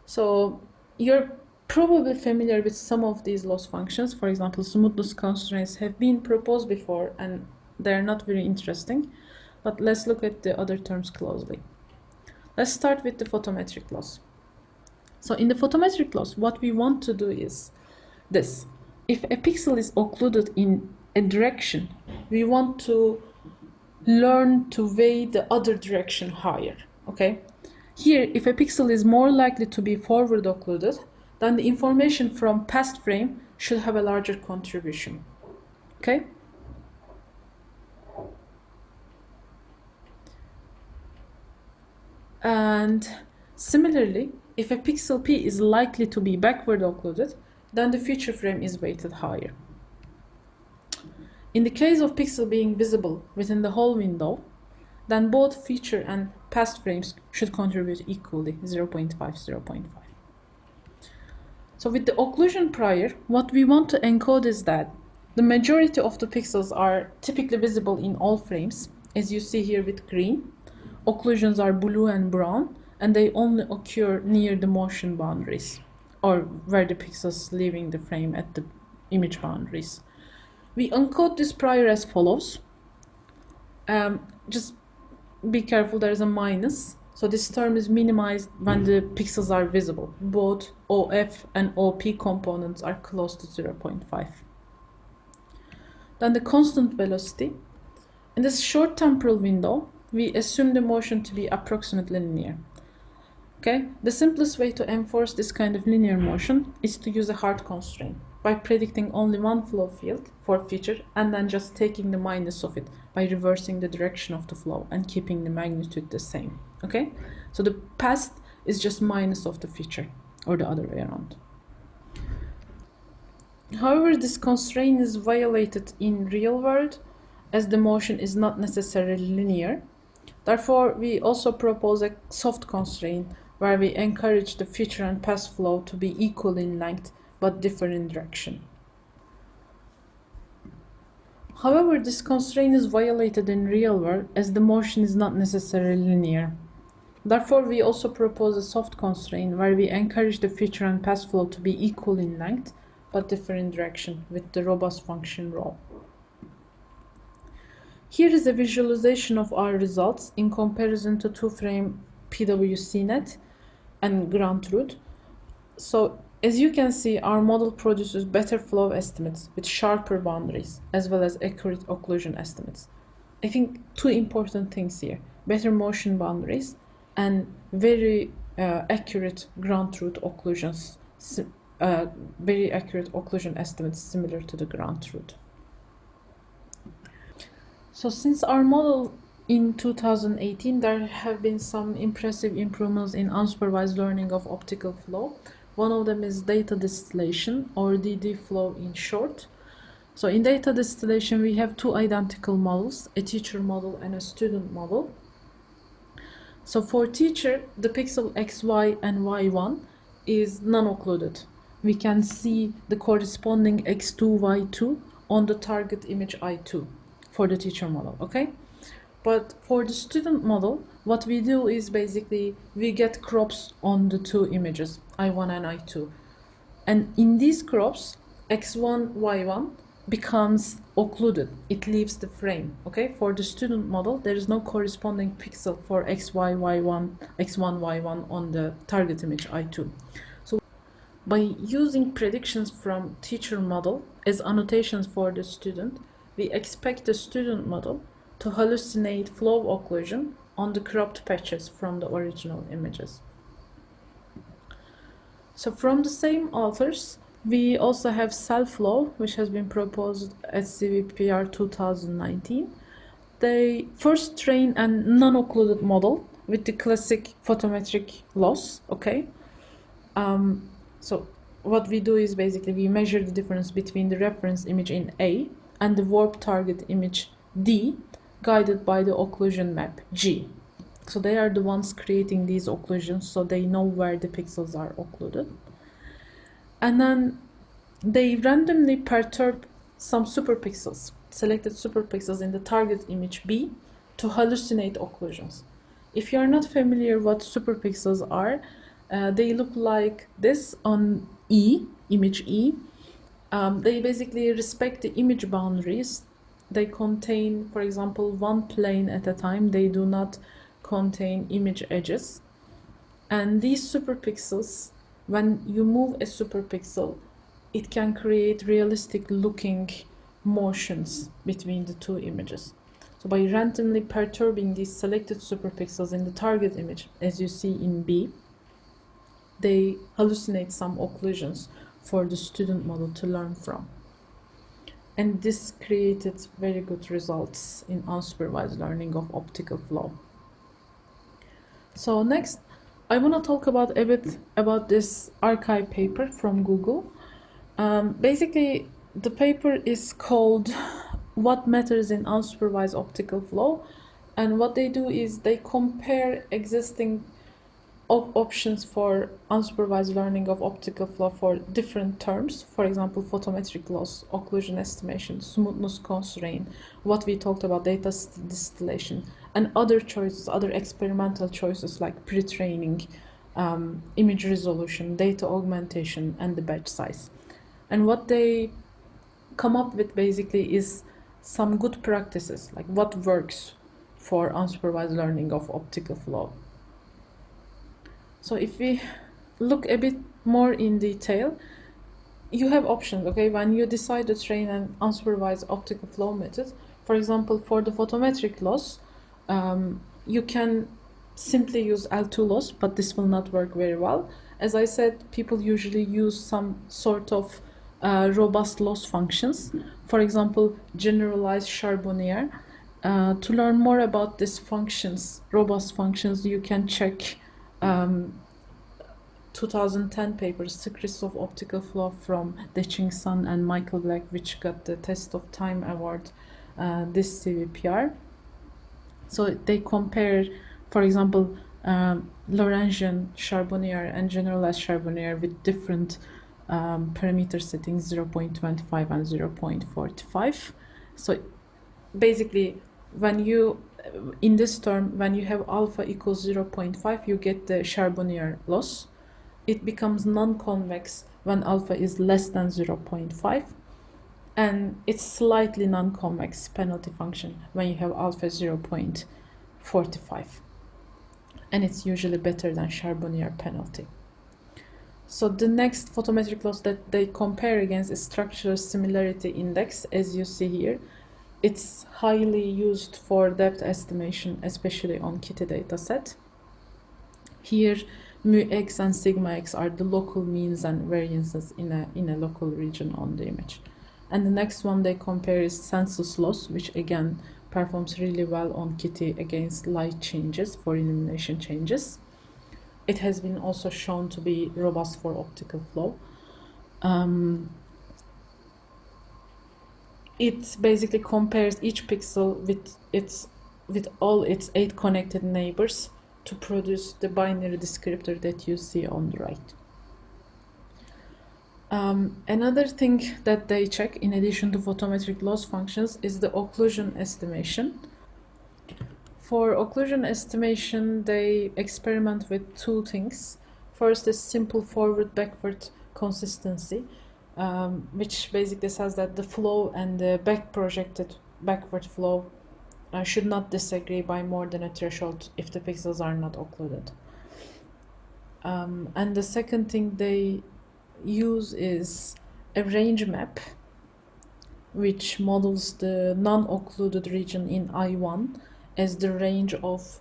So your probably familiar with some of these loss functions. For example, smoothness constraints have been proposed before and they're not very interesting, but let's look at the other terms closely. Let's start with the photometric loss. So in the photometric loss, what we want to do is this. If a pixel is occluded in a direction, we want to learn to weigh the other direction higher, okay? Here, if a pixel is more likely to be forward occluded, then the information from past frame should have a larger contribution, okay? And similarly, if a pixel P is likely to be backward occluded, then the future frame is weighted higher. In the case of pixel being visible within the whole window, then both feature and past frames should contribute equally, 0.5, 0.5. So with the occlusion prior, what we want to encode is that the majority of the pixels are typically visible in all frames, as you see here with green. Occlusions are blue and brown, and they only occur near the motion boundaries, or where the pixels leaving the frame at the image boundaries. We encode this prior as follows. Just be careful, there is a minus. So this term is minimized when the pixels are visible. Both OF and OP components are close to 0.5. Then the constant velocity. In this short temporal window, we assume the motion to be approximately linear. Okay? The simplest way to enforce this kind of linear motion is to use a hard constraint by predicting only one flow field for feature and then just taking the minus of it by reversing the direction of the flow and keeping the magnitude the same. Okay? So the past is just minus of the feature, or the other way around. However, this constraint is violated in real world as the motion is not necessarily linear. Therefore, we also propose a soft constraint where we encourage the feature and past flow to be equal in length but differ in direction. However, this constraint is violated in real world as the motion is not necessarily linear. Therefore, we also propose a soft constraint where we encourage the feature and past flow to be equal in length but differ in direction with the robust function rho. Here is a visualization of our results in comparison to two-frame PWC-Net and ground truth. So as you can see, our model produces better flow estimates with sharper boundaries as well as accurate occlusion estimates. I think two important things here: better motion boundaries and very accurate ground truth occlusions, very accurate occlusion estimates similar to the ground truth. So since our model in 2018, there have been some impressive improvements in unsupervised learning of optical flow. One of them is data distillation, or DD flow in short. So in data distillation, we have two identical models, a teacher model and a student model. So for teacher, the pixel XY and Y1 is non-occluded. We can see the corresponding X2, Y2 on the target image I2 for the teacher model, okay? But for the student model, what we do is basically we get crops on the two images, I1 and I2. And in these crops, X1, Y1 becomes occluded. It leaves the frame, okay? For the student model, there is no corresponding pixel for XY, Y1, X1, Y1 on the target image I2. So by using predictions from teacher model as annotations for the student, we expect the student model to hallucinate flow occlusion on the cropped patches from the original images. So from the same authors, we also have SelFlow, which has been proposed at CVPR 2019. They first train a non-occluded model with the classic photometric loss, okay? So what we do is basically we measure the difference between the reference image in A and the warp target image D, guided by the occlusion map G. So they are the ones creating these occlusions, so they know where the pixels are occluded. And then they randomly perturb some superpixels, selected superpixels in the target image B to hallucinate occlusions. If you are not familiar what superpixels are, they look like this on image E. They basically respect the image boundaries. They contain, for example, one plane at a time. They do not contain image edges. And these superpixels, when you move a superpixel, it can create realistic looking motions between the two images. So by randomly perturbing these selected superpixels in the target image, as you see in B, they hallucinate some occlusions for the student model to learn from. And this created very good results in unsupervised learning of optical flow. So next, I want to talk about a bit about this archive paper from Google. Basically, the paper is called What Matters in Unsupervised Optical Flow, and what they do is they compare existing options for unsupervised learning of optical flow for different terms. For example, photometric loss, occlusion estimation, smoothness constraint, what we talked about, data distillation, and other choices, other experimental choices like pre-training, image resolution, data augmentation, and the batch size. And what they come up with basically is some good practices, like what works for unsupervised learning of optical flow. So if we look a bit more in detail, you have options, okay? When you decide to train an unsupervised optical flow method, for example, for the photometric loss, you can simply use L2 loss, but this will not work very well. As I said, people usually use some sort of robust loss functions. For example, generalized Charbonnier. To learn more about these functions, robust functions, you can check 2010 paper, Secrets of Optical Flow from Deching Sun and Michael Black, which got the Test of Time Award this CVPR. So they compare, for example, Lorentzian Charbonnier and generalized Charbonnier with different parameter settings, 0.25 and 0.45. So basically, when you, in this term, when you have alpha equals 0.5, you get the Charbonnier loss. It becomes non-convex when alpha is less than 0.5, and it's slightly non-convex penalty function when you have alpha 0.45, and it's usually better than Charbonnier penalty. So the next photometric loss that they compare against is structural similarity index, as you see here. It's highly used for depth estimation, especially on Kitty dataset. Here, mu x and sigma x are the local means and variances in a local region on the image. And the next one they compare is census loss, which again performs really well on Kitty against light changes for illumination changes. It has been also shown to be robust for optical flow. It basically compares each pixel with all its 8 connected neighbors to produce the binary descriptor that you see on the right. Another thing that they check, in addition to photometric loss functions, is the occlusion estimation. For occlusion estimation, they experiment with two things. First is simple forward-backward consistency, which basically says that the flow and the back-projected backward flow should not disagree by more than a threshold if the pixels are not occluded. And the second thing they use is a range map, which models the non-occluded region in I1 as the range of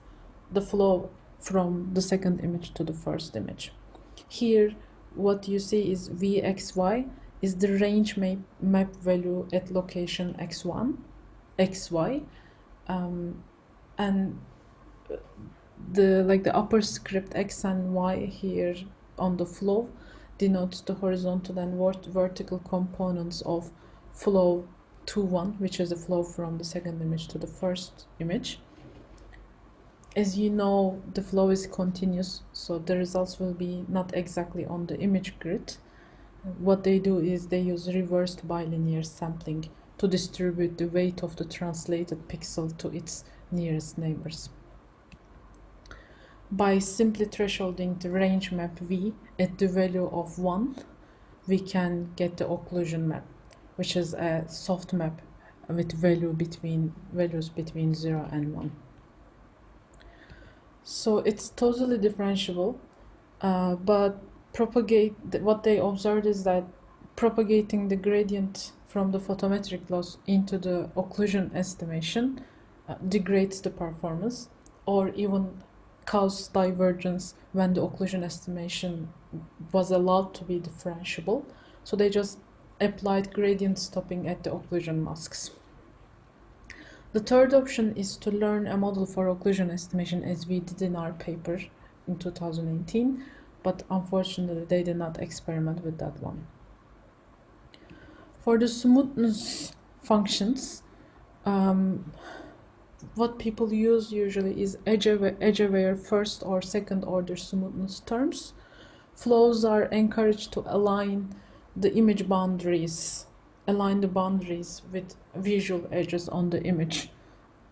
the flow from the second image to the first image. Here, what you see is Vxy is the range map value at location x1, xy, and the upper script x and y here on the flow denotes the horizontal and vertical components of flow 2-1, which is the flow from the second image to the first image. As you know, the flow is continuous, so the results will be not exactly on the image grid. What they do is they use reversed bilinear sampling to distribute the weight of the translated pixel to its nearest neighbors. By simply thresholding the range map V at the value of 1, we can get the occlusion map, which is a soft map with values between 0 and 1. So it's totally differentiable, but what they observed is that propagating the gradient from the photometric loss into the occlusion estimation degrades the performance, or even cause divergence when the occlusion estimation was allowed to be differentiable. So they just applied gradient stopping at the occlusion masks. The third option is to learn a model for occlusion estimation, as we did in our paper in 2018, but unfortunately they did not experiment with that one. For the smoothness functions, what people use usually is edge-aware first or second order smoothness terms. Flows are encouraged to align the image boundaries, align the boundaries with visual edges on the image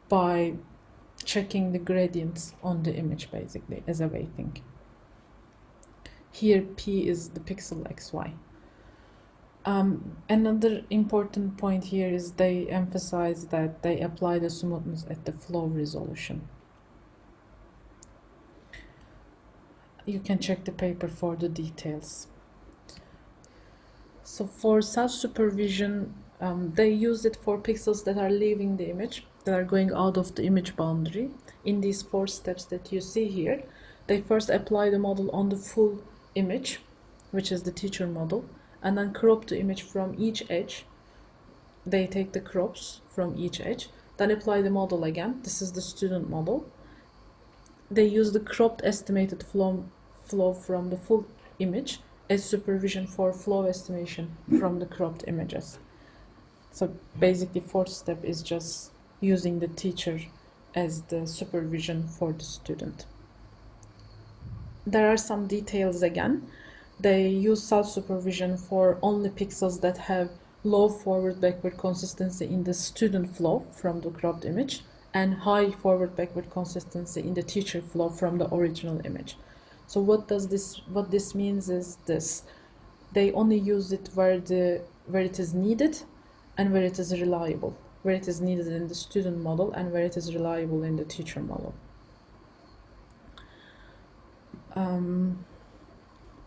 by checking the gradients on the image, basically, as a weighting. Here, P is the pixel XY. Another important point here is they emphasize that they apply the smoothness at the flow resolution. You can check the paper for the details. So for self-supervision, they use it for pixels that are leaving the image, that are going out of the image boundary. In these 4 steps that you see here, they first apply the model on the full image, which is the teacher model, and then crop the image from each edge. They take the crops from each edge, then apply the model again. This is the student model. They use the cropped estimated flow from the full image as supervision for flow estimation from the cropped images. So basically, 4th step is just using the teacher as the supervision for the student. There are some details again. They use self-supervision for only pixels that have low forward-backward consistency in the student flow from the cropped image and high forward-backward consistency in the teacher flow from the original image. So what this means is this: they only use it where it is needed and where it is reliable, where it is needed in the student model and where it is reliable in the teacher model.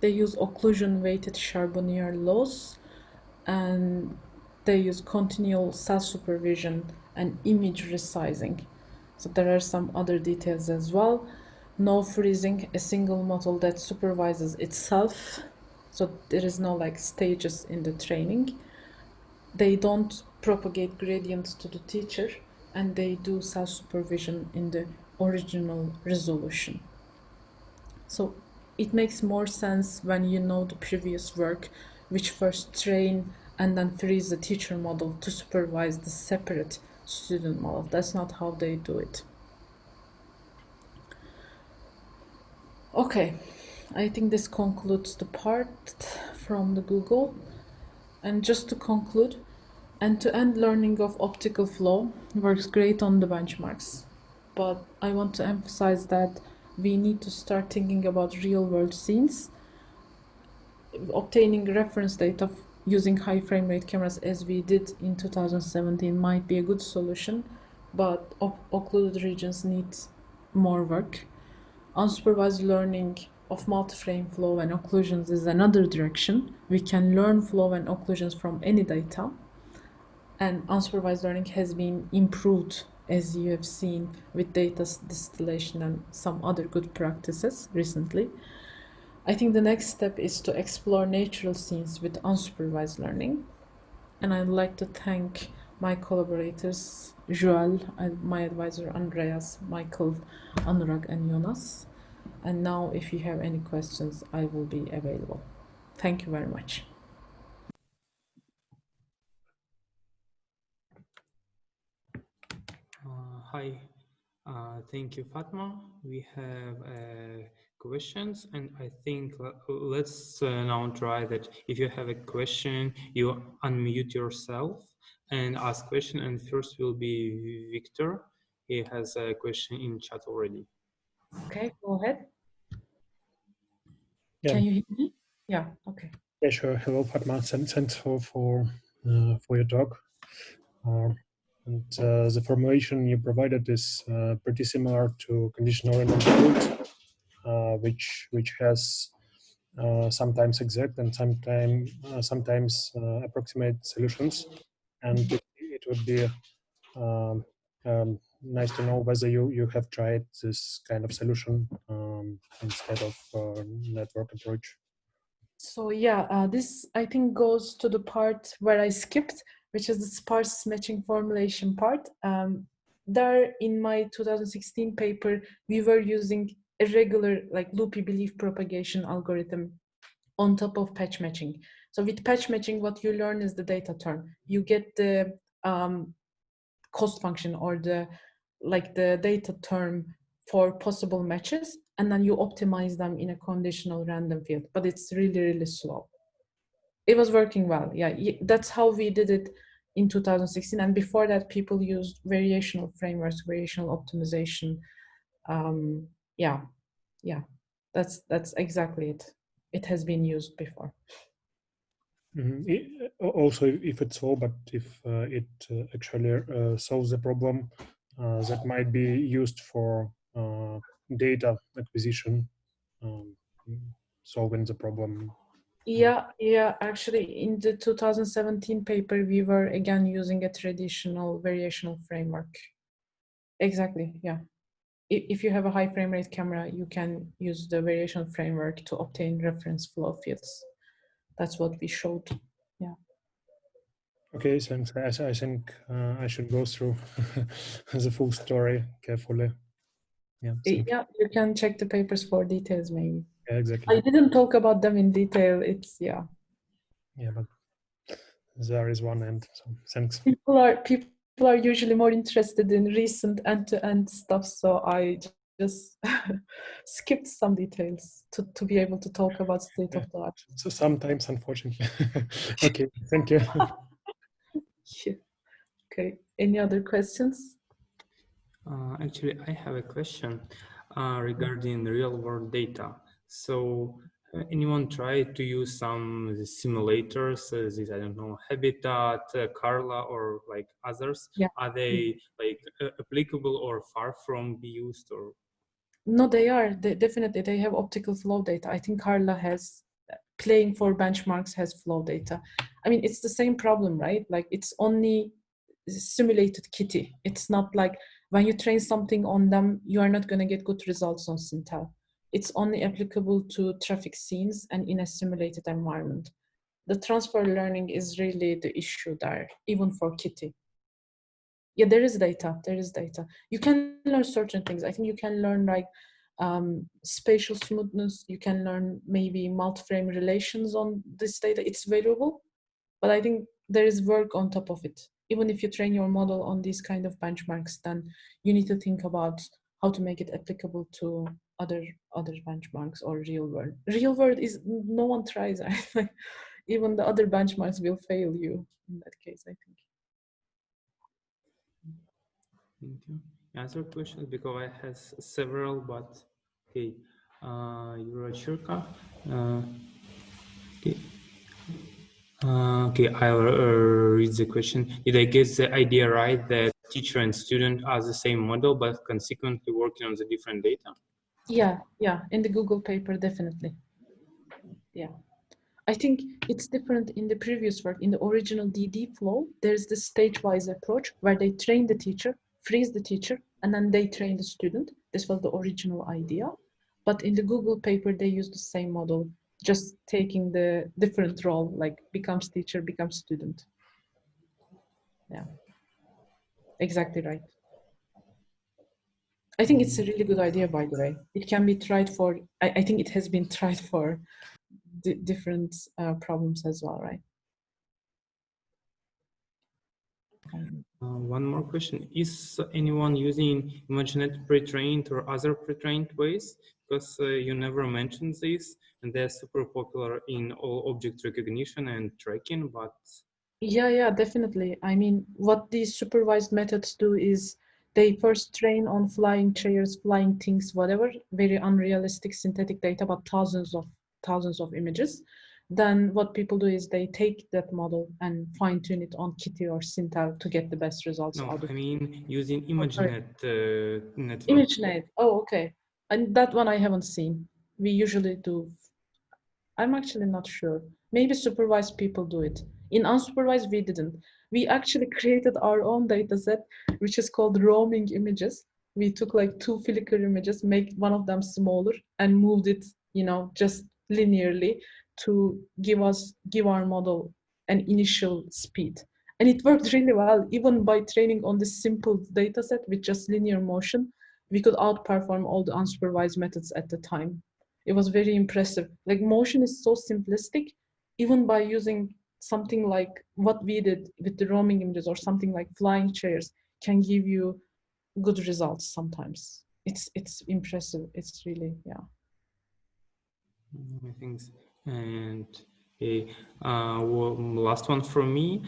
They use occlusion-weighted Charbonnier loss, and they use continual self-supervision and image resizing. So there are some other details as well. No freezing, a single model that supervises itself. So there is no like stages in the training. They don't propagate gradients to the teacher, and they do self-supervision in the original resolution. So it makes more sense when you know the previous work, which first train and then freeze the teacher model to supervise the separate student model. That's not how they do it. Okay, I think this concludes the part from the Google. And just to conclude, end-to-end learning of optical flow works great on the benchmarks, but I want to emphasize that we need to start thinking about real-world scenes. Obtaining reference data using high frame rate cameras, as we did in 2017, might be a good solution, but occluded regions need more work. Unsupervised learning of multi-frame flow and occlusions is another direction. We can learn flow and occlusions from any data, and unsupervised learning has been improved, as you have seen, with data distillation and some other good practices recently. I think the next step is to explore natural scenes with unsupervised learning. And I'd like to thank my collaborators, Joel, and my advisor, Andreas, Michael, Anurag, and Jonas. And now, if you have any questions, I will be available. Thank you very much. Hi, thank you, Fatma. We have questions, and I think let's now try that. If you have a question, you unmute yourself and ask question. And first will be Victor. He has a question in chat already. Okay, go ahead. Yeah. Can you hear me? Yeah, okay. Yeah, sure. Hello, Fatma. Thanks for your talk. The formulation you provided is pretty similar to conditional random field, which has sometimes exact and sometimes approximate solutions. And it would be um, nice to know whether you have tried this kind of solution instead of network approach. So yeah, this I think goes to the part where I skipped, which is the sparse matching formulation part. There in my 2016 paper, we were using a regular like loopy belief propagation algorithm on top of patch matching. So with patch matching, what you learn is the data term. You get the cost function or the data term for possible matches, and then you optimize them in a conditional random field, but it's really, really slow. It was working well. Yeah, that's how we did it in 2016. And before that, people used variational frameworks, variational optimization. Yeah, that's exactly it. It has been used before. Also, if it's slow, but if it actually solves the problem, that might be used for data acquisition, solving the problem. Yeah, actually, in the 2017 paper, we were again using a traditional variational framework. Exactly, yeah. If you have a high frame rate camera, you can use the variation framework to obtain reference flow fields. That's what we showed. Yeah. Okay, thanks. I think I should go through the full story carefully. Yeah, thank Yeah, you can check the papers for details maybe. Yeah, exactly. I didn't talk about them in detail. It's yeah. Yeah, but there is one end. So thanks. People are usually more interested in recent end-to-end stuff, so I just skipped some details to be able to talk about state of the art. So sometimes, unfortunately. Okay, thank you. Yeah. Okay. Any other questions? Actually, I have a question regarding real-world data. So, anyone try to use some simulators? These, I don't know, Habitat, Carla, or like others? Yeah. Are they like applicable or far from be used? Or No, they are. Definitely, they have optical flow data. I think Carla has playing for benchmarks has flow data. I mean, it's the same problem, right? Like it's only simulated kitty. It's not like when you train something on them, you are not going to get good results on Sintel. It's only applicable to traffic scenes and in a simulated environment. The transfer learning is really the issue there, even for kitty. Yeah, there is data. There is data. You can learn certain things. I think you can learn like spatial smoothness. You can learn maybe multi-frame relations on this data. It's valuable, but I think there is work on top of it. Even if you train your model on these kind of benchmarks, then you need to think about how to make it applicable to other benchmarks or real world. Real world is no one tries. Like even the other benchmarks will fail you in that case, I think. thank you. Answer questions because I have several, but okay. Yurachurka. Okay. Okay, I'll read the question. Did I get the idea right that teacher and student are the same model, but consequently working on the different data? Yeah, in the Google paper, definitely. Yeah. I think it's different in the previous work. In the original DD flow, there's this stage-wise approach where they train the teacher, freeze the teacher, and then they train the student. This was the original idea. But in the Google paper, they use the same model, just taking the different role, like becomes teacher, becomes student. Yeah, exactly right. I think it's a really good idea, by the way. It can be tried for, I think it has been tried for different problems as well, right? One more question. Is anyone using ImageNet pre-trained or other pre-trained ways? Because you never mentioned this, and they're super popular in all object recognition and tracking, but... Yeah, definitely. I mean, what these supervised methods do is they first train on flying chairs, flying things, whatever, very unrealistic synthetic data, but thousands of images. then what people do is they take that model and fine tune it on Kitty or Sintel to get the best results No, out of I it. mean using sorry. ImageNet network. ImageNet. Oh, okay. And that one I haven't seen. We usually do. I'm actually not sure. Maybe supervised people do it. In unsupervised, we didn't. We actually created our own data set, which is called roaming images. We took like 2 Flickr images, make one of them smaller, and moved it, just linearly to give our model an initial speed. And it worked really well. Even by training on this simple data set with just linear motion, we could outperform all the unsupervised methods at the time. It was very impressive. Like motion is so simplistic, even by using something like what we did with the roaming images or something like flying chairs can give you good results sometimes. It's impressive. It's really, yeah. Thanks. And last one from me.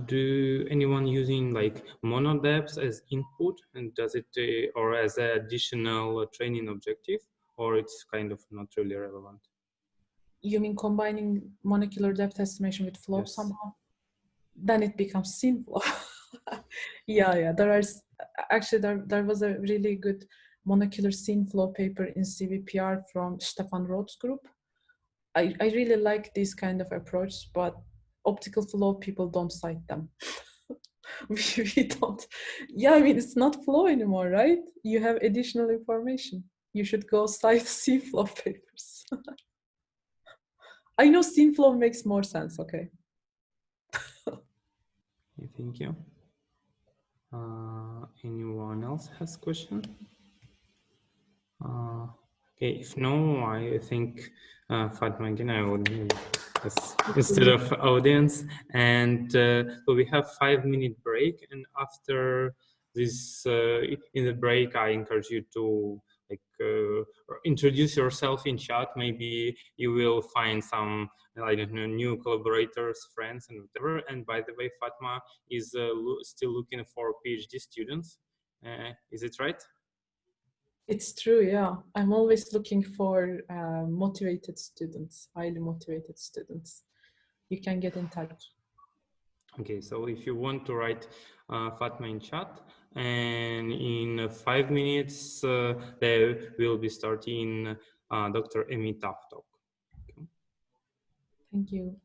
Do anyone using like mono depths as input, and does it or as an additional training objective, or it's kind of not really relevant? You mean combining molecular depth estimation with flow Yes. somehow? Then it becomes scene flow. Yeah. There was a really good molecular scene flow paper in CVPR from Stefan Roth's group. I really like this kind of approach, but optical flow people don't cite them. we don't. Yeah, I mean, it's not flow anymore, right? You have additional information. You should go cite scene flow papers. I know scene flow makes more sense, okay? Thank you. Anyone else has question? Okay, if no, I think Fatma again, I would instead of audience, and so we have 5-minute break, and after this, in the break, I encourage you to introduce yourself in chat. Maybe you will find some new collaborators, friends, and whatever. And by the way, Fatma is still looking for PhD students. Is it right? It's true, yeah. I'm always looking for motivated students, highly motivated students. You can get in touch. Okay, so if you want to write Fatma in chat, and in 5 minutes, there will be starting Dr. Emi Tabb talk. Okay. Thank you.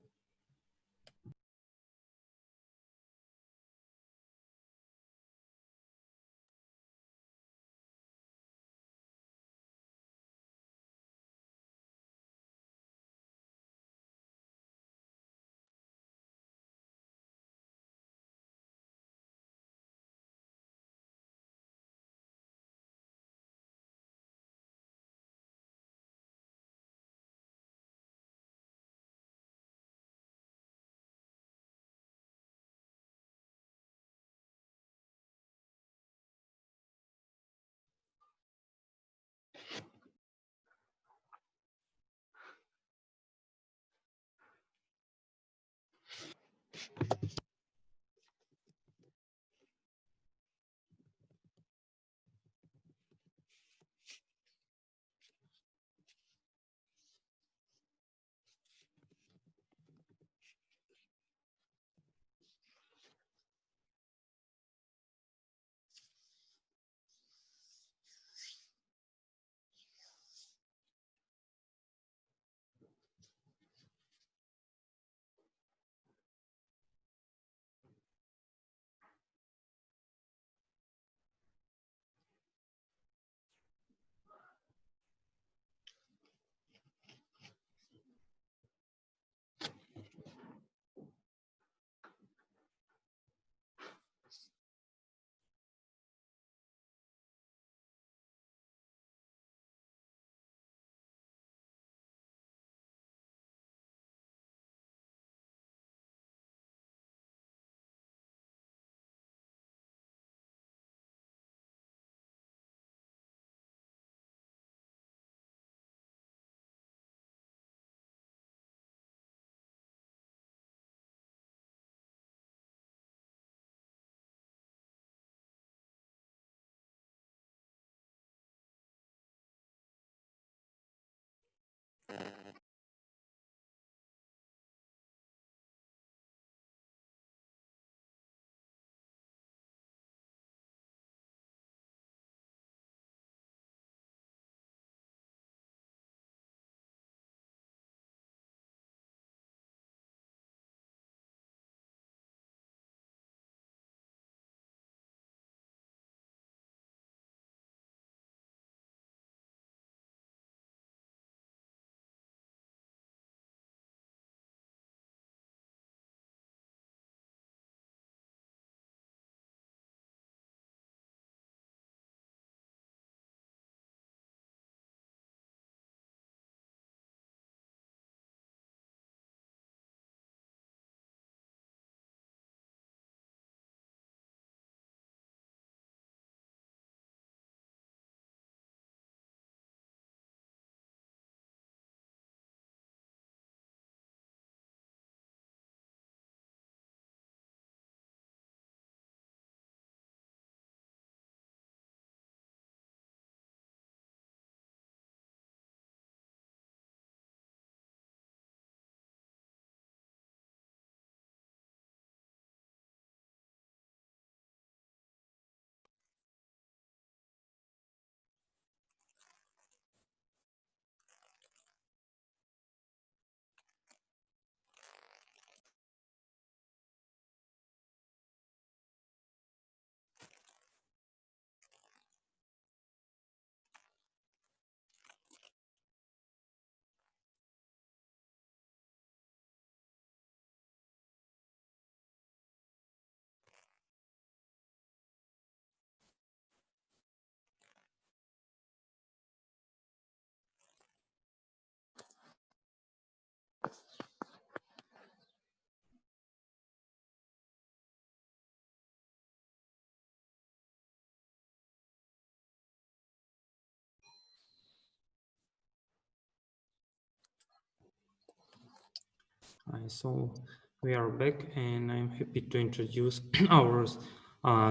So we are back, and I'm happy to introduce our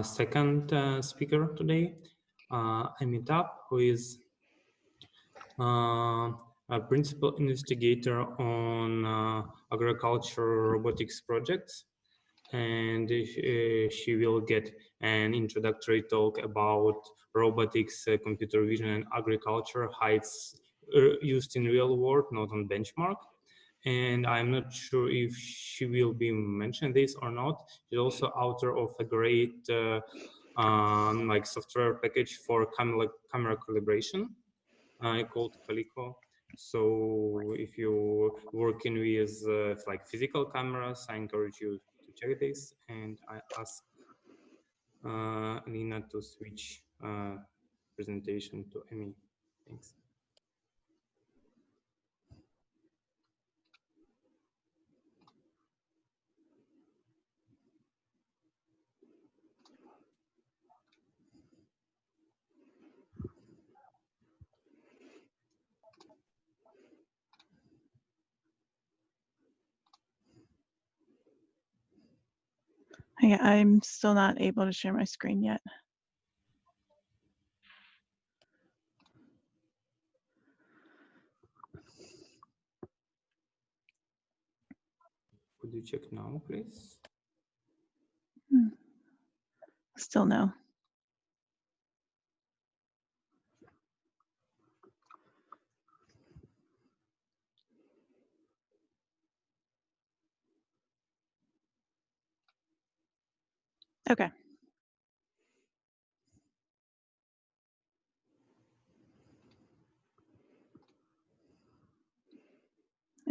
second speaker today, Tabb, who is a principal investigator on agriculture robotics projects, and she will get an introductory talk about robotics, computer vision, and agriculture, how it's used in real world, not on benchmark. And I'm not sure if she will be mentioning this or not. She's also author of a great like software package for camera calibration called Calico. So if you're working with like physical cameras, I encourage you to check this. And I ask Lina to switch presentation to Emmy. Thanks. I'm still not able to share my screen yet. Could you check now, please? Still no. Okay.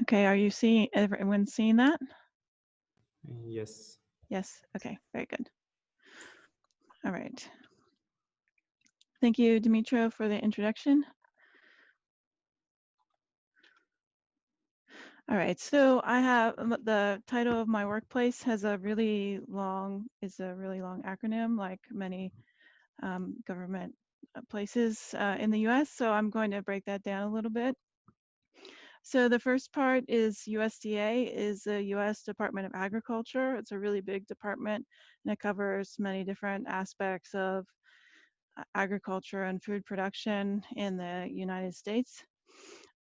Okay, are you seeing, everyone seeing that? Yes. Yes, okay, very good. All right. Thank you, Dimitro, for the introduction. All right, so I have the title of my workplace has a really long, acronym, like many government places in the US. So I'm going to break that down a little bit. So the first part is USDA, is the US Department of Agriculture. It's a really big department, and it covers many different aspects of agriculture and food production in the United States.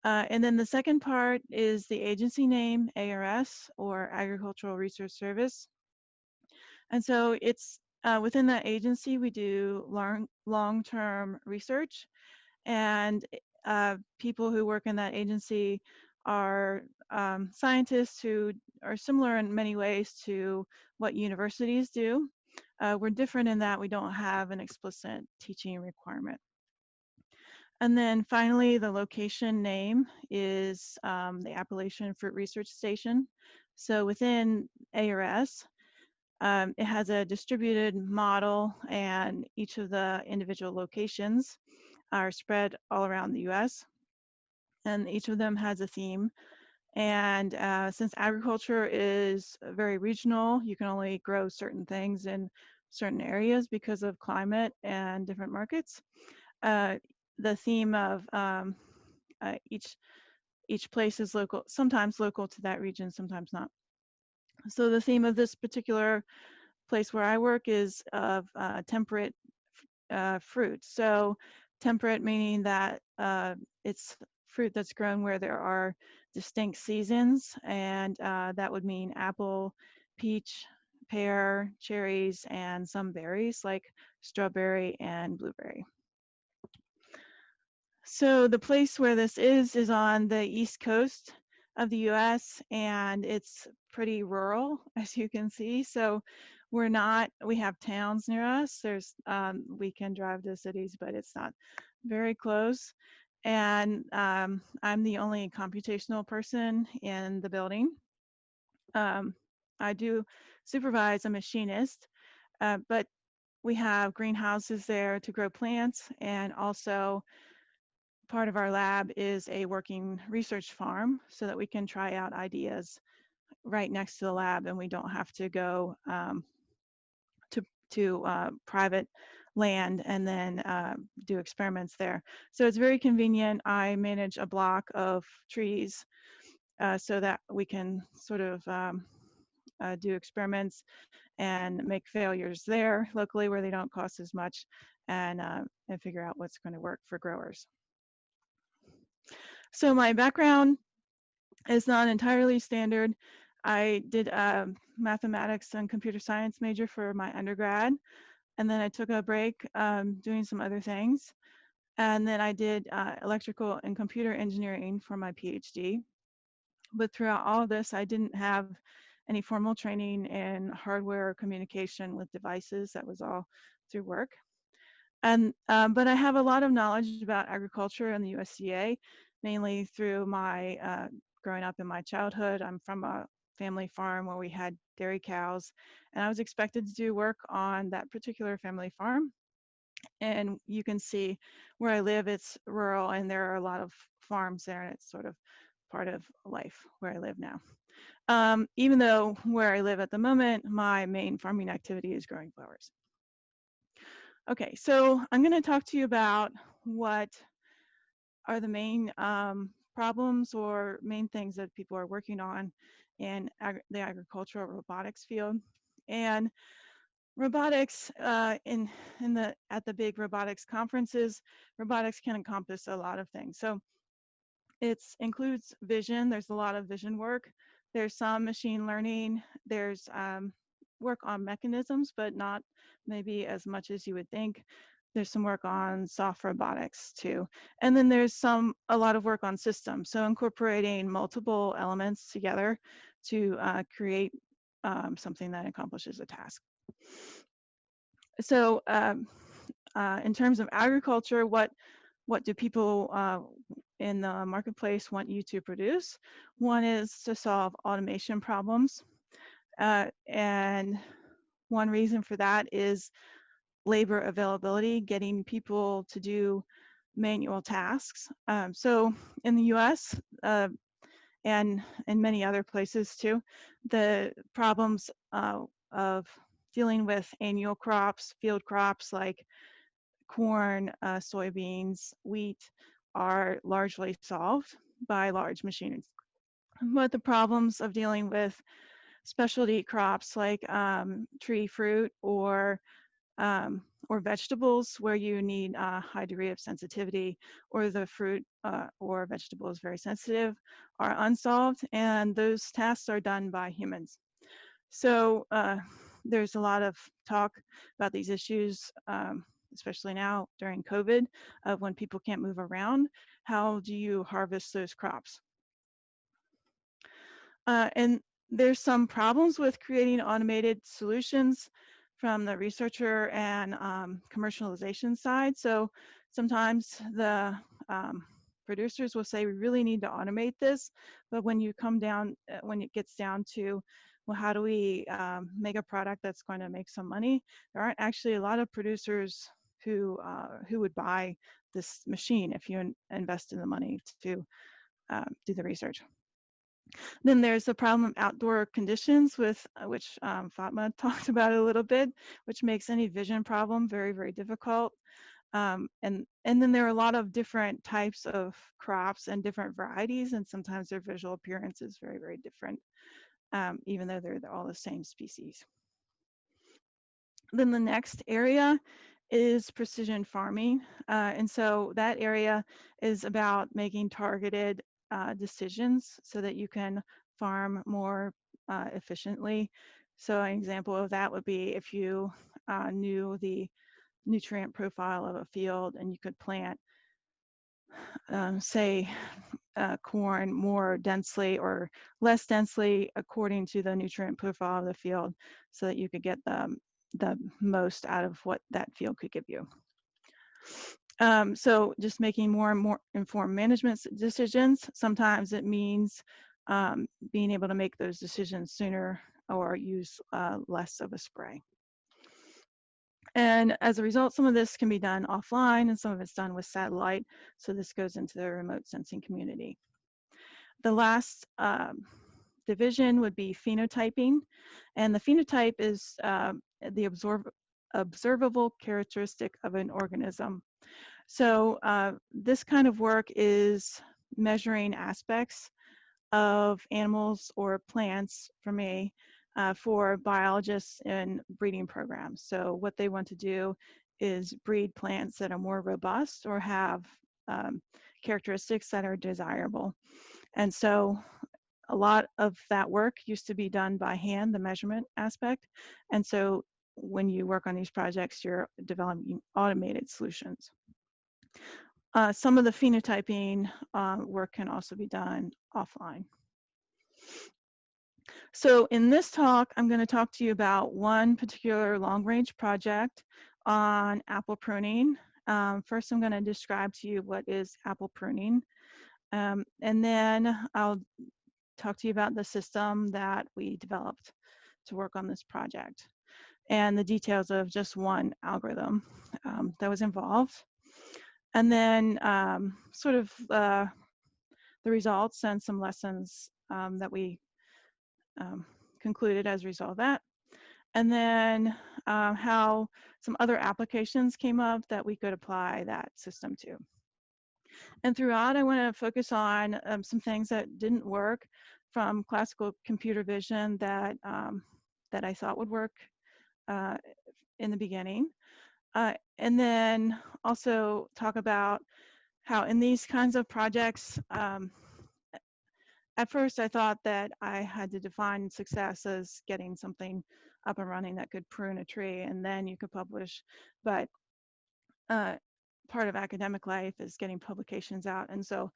And then the second part is the agency name, ARS, or Agricultural Research Service. And so it's within that agency, we do long-term research, and people who work in that agency are scientists who are similar in many ways to what universities do. We're different in that we don't have an explicit teaching requirement. And then finally, the location name is the Appalachian Fruit Research Station. So within ARS, it has a distributed model, and each of the individual locations are spread all around the US. And each of them has a theme. And since agriculture is very regional, you can only grow certain things in certain areas because of climate and different markets. The theme of each place is local, sometimes local to that region, sometimes not. So the theme of this particular place where I work is of temperate fruit. So temperate meaning that it's fruit that's grown where there are distinct seasons, and that would mean apple, peach, pear, cherries, and some berries like strawberry and blueberry. So the place where this is on the East Coast of the US, and it's pretty rural, as you can see. So we have towns near us. We can drive to cities, but it's not very close. And I'm the only computational person in the building. I do supervise a machinist, but we have greenhouses there to grow plants, and also part of our lab is a working research farm so that we can try out ideas right next to the lab, and we don't have to go to private land and then do experiments there. So it's very convenient. I manage a block of trees so that we can sort of do experiments and make failures there locally where they don't cost as much, and figure out what's going to work for growers. So my background is not entirely standard. I did a mathematics and computer science major for my undergrad, and then I took a break doing some other things. And then I did electrical and computer engineering for my PhD. But throughout all of this, I didn't have any formal training in hardware communication with devices. That was all through work. And but I have a lot of knowledge about agriculture and the USDA, mainly through my growing up in my childhood. I'm from a family farm where we had dairy cows, and I was expected to do work on that particular family farm. And you can see where I live, it's rural, and there are a lot of farms there, and it's sort of part of life where I live now. Even though where I live at the moment, my main farming activity is growing flowers. Okay, so I'm going to talk to you about what are the main problems or main things that people are working on in the agricultural robotics field. And robotics at the big robotics conferences, robotics can encompass a lot of things. So it includes vision. There's a lot of vision work. There's some machine learning. There's work on mechanisms, but not maybe as much as you would think. There's some work on soft robotics too. And then there's a lot of work on systems. So incorporating multiple elements together to create something that accomplishes a task. So in terms of agriculture, what do people in the marketplace want you to produce? One is to solve automation problems. And one reason for that is labor availability, getting people to do manual tasks. So in the US and in many other places too, the problems of dealing with annual crops, field crops like corn, soybeans, wheat are largely solved by large machines. But the problems of dealing with specialty crops like tree fruit or vegetables where you need a high degree of sensitivity, or the fruit or vegetable is very sensitive, are unsolved, and those tasks are done by humans. So there's a lot of talk about these issues, especially now during COVID, of when people can't move around. How do you harvest those crops? And there's some problems with creating automated solutions from the researcher and commercialization side. So sometimes the producers will say we really need to automate this, but when you come down, when it gets down to, well, how do we make a product that's going to make some money? There aren't actually a lot of producers who would buy this machine if you invest in the money to do the research. Then there's the problem of outdoor conditions, with which Fatma talked about a little bit, which makes any vision problem very, very difficult. And then there are a lot of different types of crops and different varieties, and sometimes their visual appearance is very, very different, even though they're all the same species. Then the next area is precision farming. And so that area is about making targeted decisions so that you can farm more efficiently. So an example of that would be if you knew the nutrient profile of a field and you could plant, say, corn more densely or less densely according to the nutrient profile of the field, so that you could get the most out of what that field could give you. So just making more and more informed management decisions. Sometimes it means being able to make those decisions sooner or use less of a spray. And as a result, some of this can be done offline and some of it's done with satellite. So this goes into the remote sensing community. The last division would be phenotyping. And the phenotype is the observable characteristic of an organism. So this kind of work is measuring aspects of animals or plants for me for biologists in breeding programs. So what they want to do is breed plants that are more robust or have characteristics that are desirable. And so a lot of that work used to be done by hand, the measurement aspect. And so when you work on these projects, you're developing automated solutions. Some of the phenotyping work can also be done offline. So in this talk, I'm going to talk to you about one particular long-range project on apple pruning. First, I'm going to describe to you what is apple pruning. And then I'll talk to you about the system that we developed to work on this project and the details of just one algorithm that was involved. And then sort of the results and some lessons that we concluded as a result of that. And then how some other applications came up that we could apply that system to. And throughout, I want to focus on some things that didn't work from classical computer vision that, that I thought would work in the beginning. And then also talk about how in these kinds of projects, at first I thought that I had to define success as getting something up and running that could prune a tree and then you could publish. But part of academic life is getting publications out. And so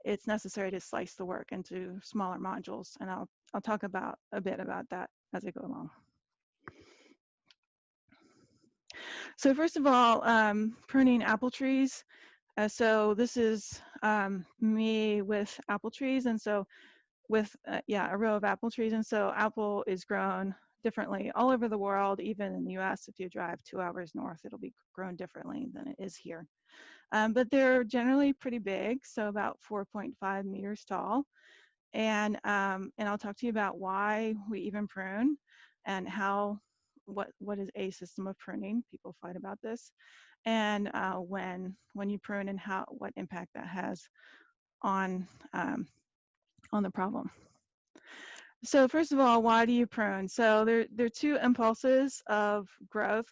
it's necessary to slice the work into smaller modules. And I'll talk about a bit about that as I go along. So first of all, pruning apple trees. So this is me with apple trees. And so with, a row of apple trees. And so apple is grown differently all over the world, even in the US. If you drive 2 hours north, it'll be grown differently than it is here. But they're generally pretty big, so about 4.5 meters tall. And I'll talk to you about why we even prune and how, what is a system of pruning. People fight about this. And when you prune and what impact that has on the problem. So first of all, why do you prune? So there are two impulses of growth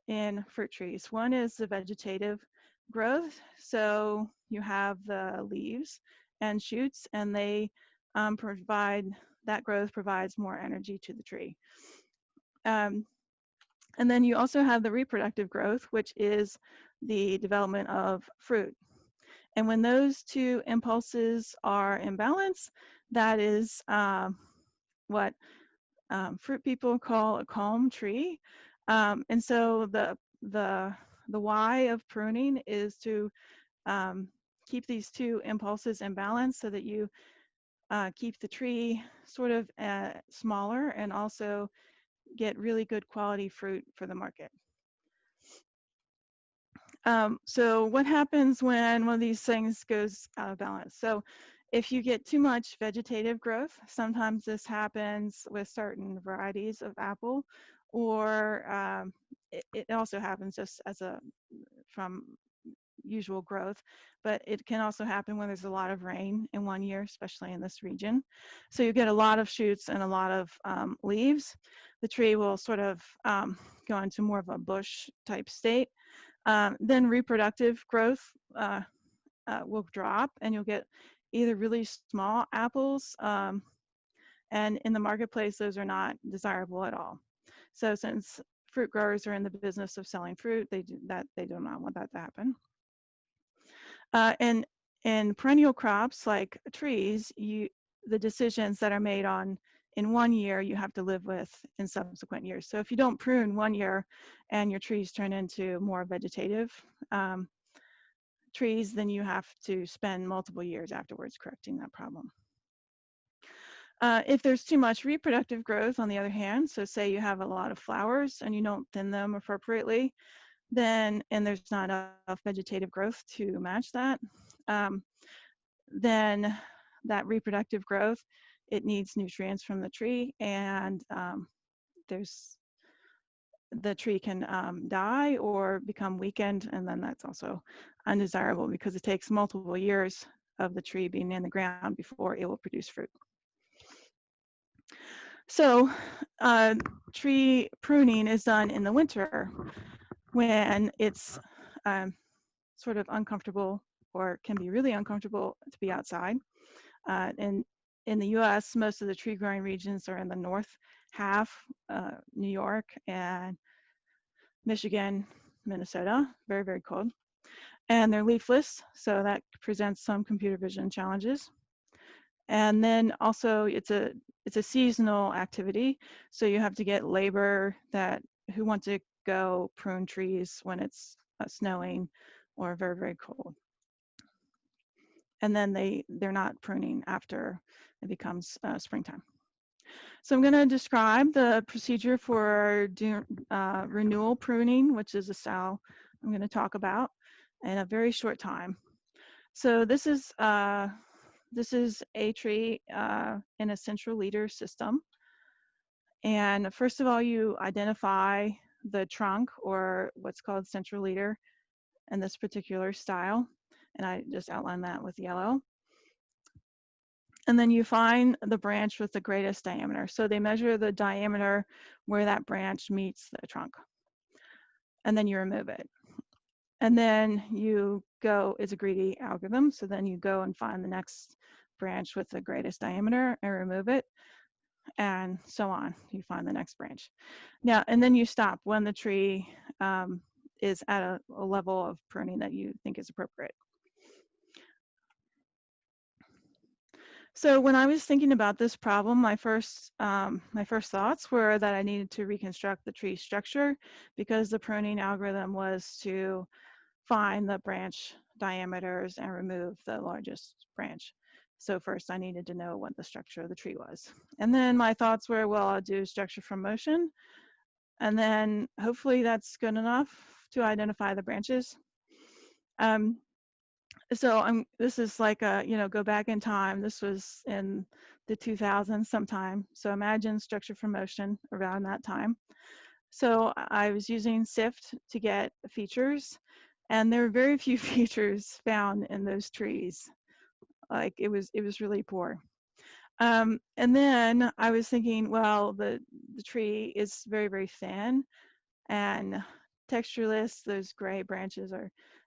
in fruit trees. One is the vegetative growth. So you have the leaves and shoots, and they that growth provides more energy to the tree. And then you also have the reproductive growth, which is the development of fruit. And when those two impulses are in balance, that is what fruit people call a calm tree. And so the why of pruning is to keep these two impulses in balance so that you keep the tree sort of smaller and also get really good quality fruit for the market. So what happens when one of these things goes out of balance? So if you get too much vegetative growth, sometimes this happens with certain varieties of apple, or it also happens just from usual growth, but it can also happen when there's a lot of rain in one year, especially in this region. So you get a lot of shoots and a lot of leaves. The tree will sort of go into more of a bush type state. Then reproductive growth will drop, and you'll get either really small apples, and in the marketplace, those are not desirable at all. So since fruit growers are in the business of selling fruit, they do not want that to happen. And in perennial crops like trees, the decisions that are made in 1 year, you have to live with in subsequent years. So if you don't prune 1 year and your trees turn into more vegetative trees, then you have to spend multiple years afterwards correcting that problem. If there's too much reproductive growth, on the other hand, so say you have a lot of flowers and you don't thin them appropriately, and there's not enough vegetative growth to match that, then that reproductive growth, it needs nutrients from the tree, and the tree can die or become weakened, and then that's also undesirable because it takes multiple years of the tree being in the ground before it will produce fruit. So tree pruning is done in the winter when it's sort of uncomfortable, or can be really uncomfortable to be outside. And in the US, most of the tree growing regions are in the north half, New York and Michigan, Minnesota, very, very cold. And they're leafless, so that presents some computer vision challenges. And then also it's a seasonal activity, so you have to get labor who want to go prune trees when it's snowing or very, very cold. And then they're not pruning after it becomes springtime. So I'm going to describe the procedure for renewal pruning, which is a style I'm going to talk about in a very short time. So this is a tree in a central leader system. And first of all, you identify the trunk, or what's called central leader in this particular style. And I just outlined that with yellow. And then you find the branch with the greatest diameter. So they measure the diameter where that branch meets the trunk. And then you remove it. And then you go, it's a greedy algorithm, so then you go and find the next branch with the greatest diameter and remove it, and so on. You find the next branch. Now, and then you stop when the tree is at a level of pruning that you think is appropriate. So when I was thinking about this problem, my first thoughts were that I needed to reconstruct the tree structure, because the pruning algorithm was to find the branch diameters and remove the largest branch. So first I needed to know what the structure of the tree was. And then my thoughts were, well, I'll do structure from motion, and then hopefully that's good enough to identify the branches. So this is like go back in time. This was in the 2000s sometime. So imagine structure from motion around that time. So I was using SIFT to get features, and there were very few features found in those trees. Like it was really poor. And then I was thinking, well, the tree is very, very thin and textureless. Those gray branches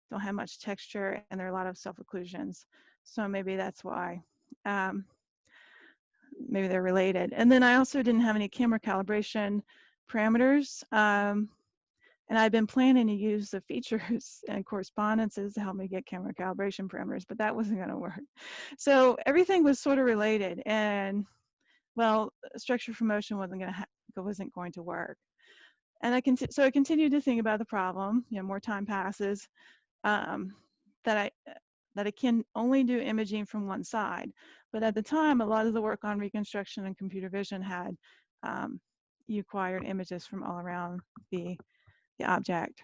don't have much texture, and there are a lot of self-occlusions. So maybe that's why. Maybe they're related. And then I also didn't have any camera calibration parameters. And I've been planning to use the features and correspondences to help me get camera calibration parameters, but that wasn't going to work. So everything was sort of related, and well, structure from motion wasn't going to work. And I continued to think about the problem. More time passes. That I can only do imaging from one side, but at the time, a lot of the work on reconstruction and computer vision had you acquired images from all around the object.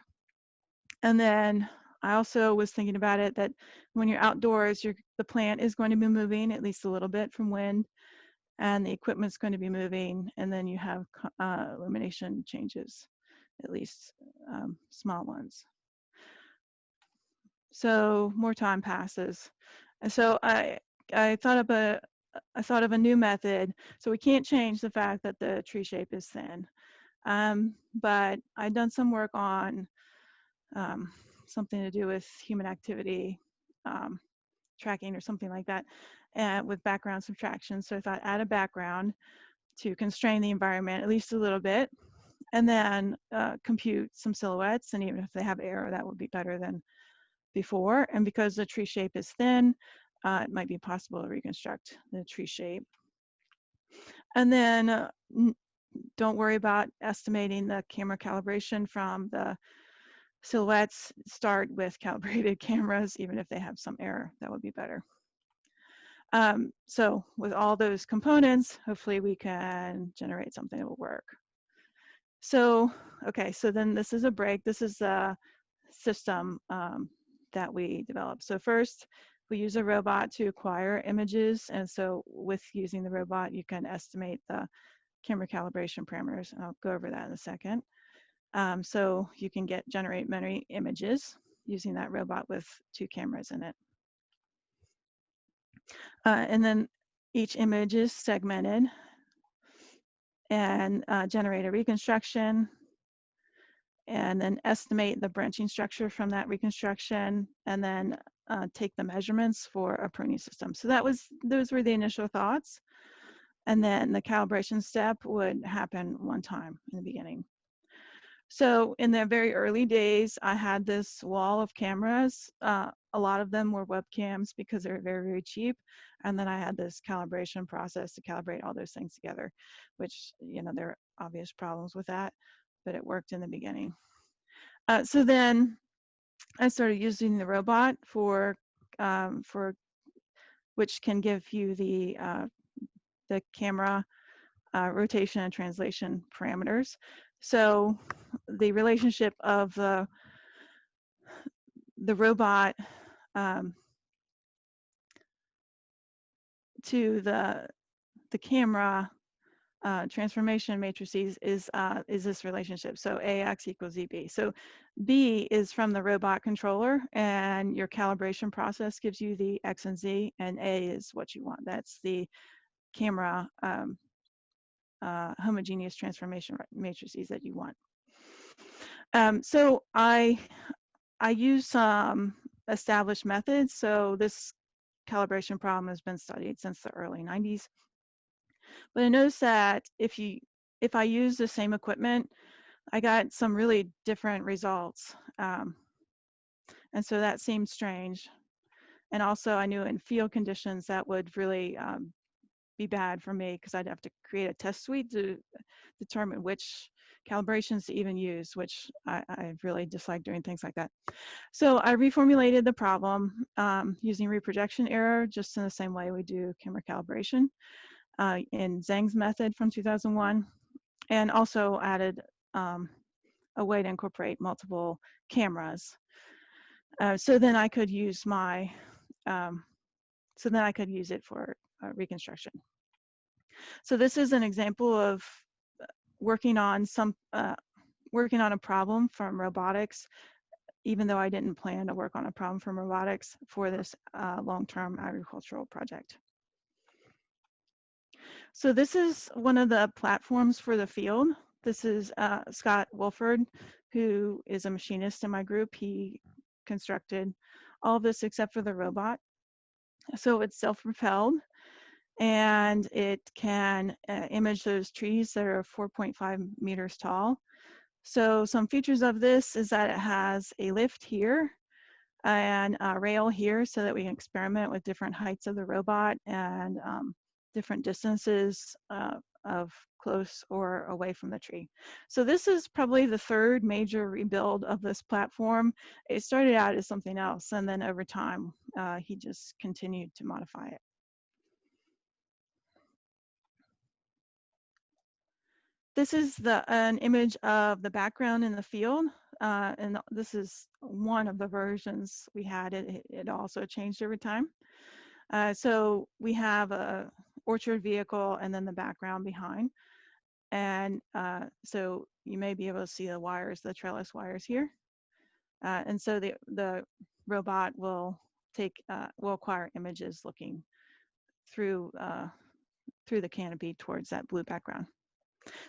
And then I also was thinking about it that when you're outdoors, the plant is going to be moving at least a little bit from wind, and the equipment's going to be moving, and then you have illumination changes, at least small ones. So more time passes, and so I thought of a new method. So we can't change the fact that the tree shape is thin, but I'd done some work on something to do with human activity tracking or something like that, with background subtraction. So I thought, add a background to constrain the environment at least a little bit, and then compute some silhouettes, and even if they have error, that would be better than before. And because the tree shape is thin, it might be possible to reconstruct the tree shape. And then don't worry about estimating the camera calibration from the silhouettes. Start with calibrated cameras, even if they have some error, that would be better. So with all those components, hopefully we can generate something that will work. So, okay, so then this is a break. This is a system that we developed. So first, we use a robot to acquire images. And so with using the robot, you can estimate the camera calibration parameters. And I'll go over that in a second. So you can generate many images using that robot with 2 cameras in it. And then each image is segmented and generate a reconstruction, and then estimate the branching structure from that reconstruction, and then take the measurements for a pruning system. So those were the initial thoughts. And then the calibration step would happen one time in the beginning. So in the very early days, I had this wall of cameras. A lot of them were webcams because they're very, very cheap. And then I had this calibration process to calibrate all those things together, which, there are obvious problems with that, but it worked in the beginning. So then I started using the robot for which can give you the camera rotation and translation parameters. So the relationship of the robot to the camera transformation matrices is this relationship. So AX equals ZB. So B is from the robot controller, and your calibration process gives you the X and Z, and A is what you want. That's the camera homogeneous transformation matrices that you want. So I use some established methods. So this calibration problem has been studied since the early 90s. But I noticed that if I use the same equipment, I got some really different results. And so that seemed strange. And also I knew in field conditions that would really be bad for me, because I'd have to create a test suite to determine which calibrations to even use, which I really dislike doing things like that. So I reformulated the problem using reprojection error, just in the same way we do camera calibration in Zhang's method from 2001, and also added a way to incorporate multiple cameras. So then I could use it for reconstruction. So this is an example of working on a problem from robotics, even though I didn't plan to work on a problem from robotics for this long-term agricultural project. So this is one of the platforms for the field. This is Scott Wolford, who is a machinist in my group. He constructed all of this except for the robot. So it's self-propelled, and it can image those trees that are 4.5 meters tall. So some features of this is that it has a lift here and a rail here, so that we can experiment with different heights of the robot and different distances of close or away from the tree. So this is probably the third major rebuild of this platform. It started out as something else, and then over time, he just continued to modify it. This is an image of the background in the field, and this is one of the versions we had. It also changed over time. So we have a orchard vehicle and then the background behind. And so you may be able to see the wires, the trellis wires here. And so the robot will acquire images looking through the canopy towards that blue background.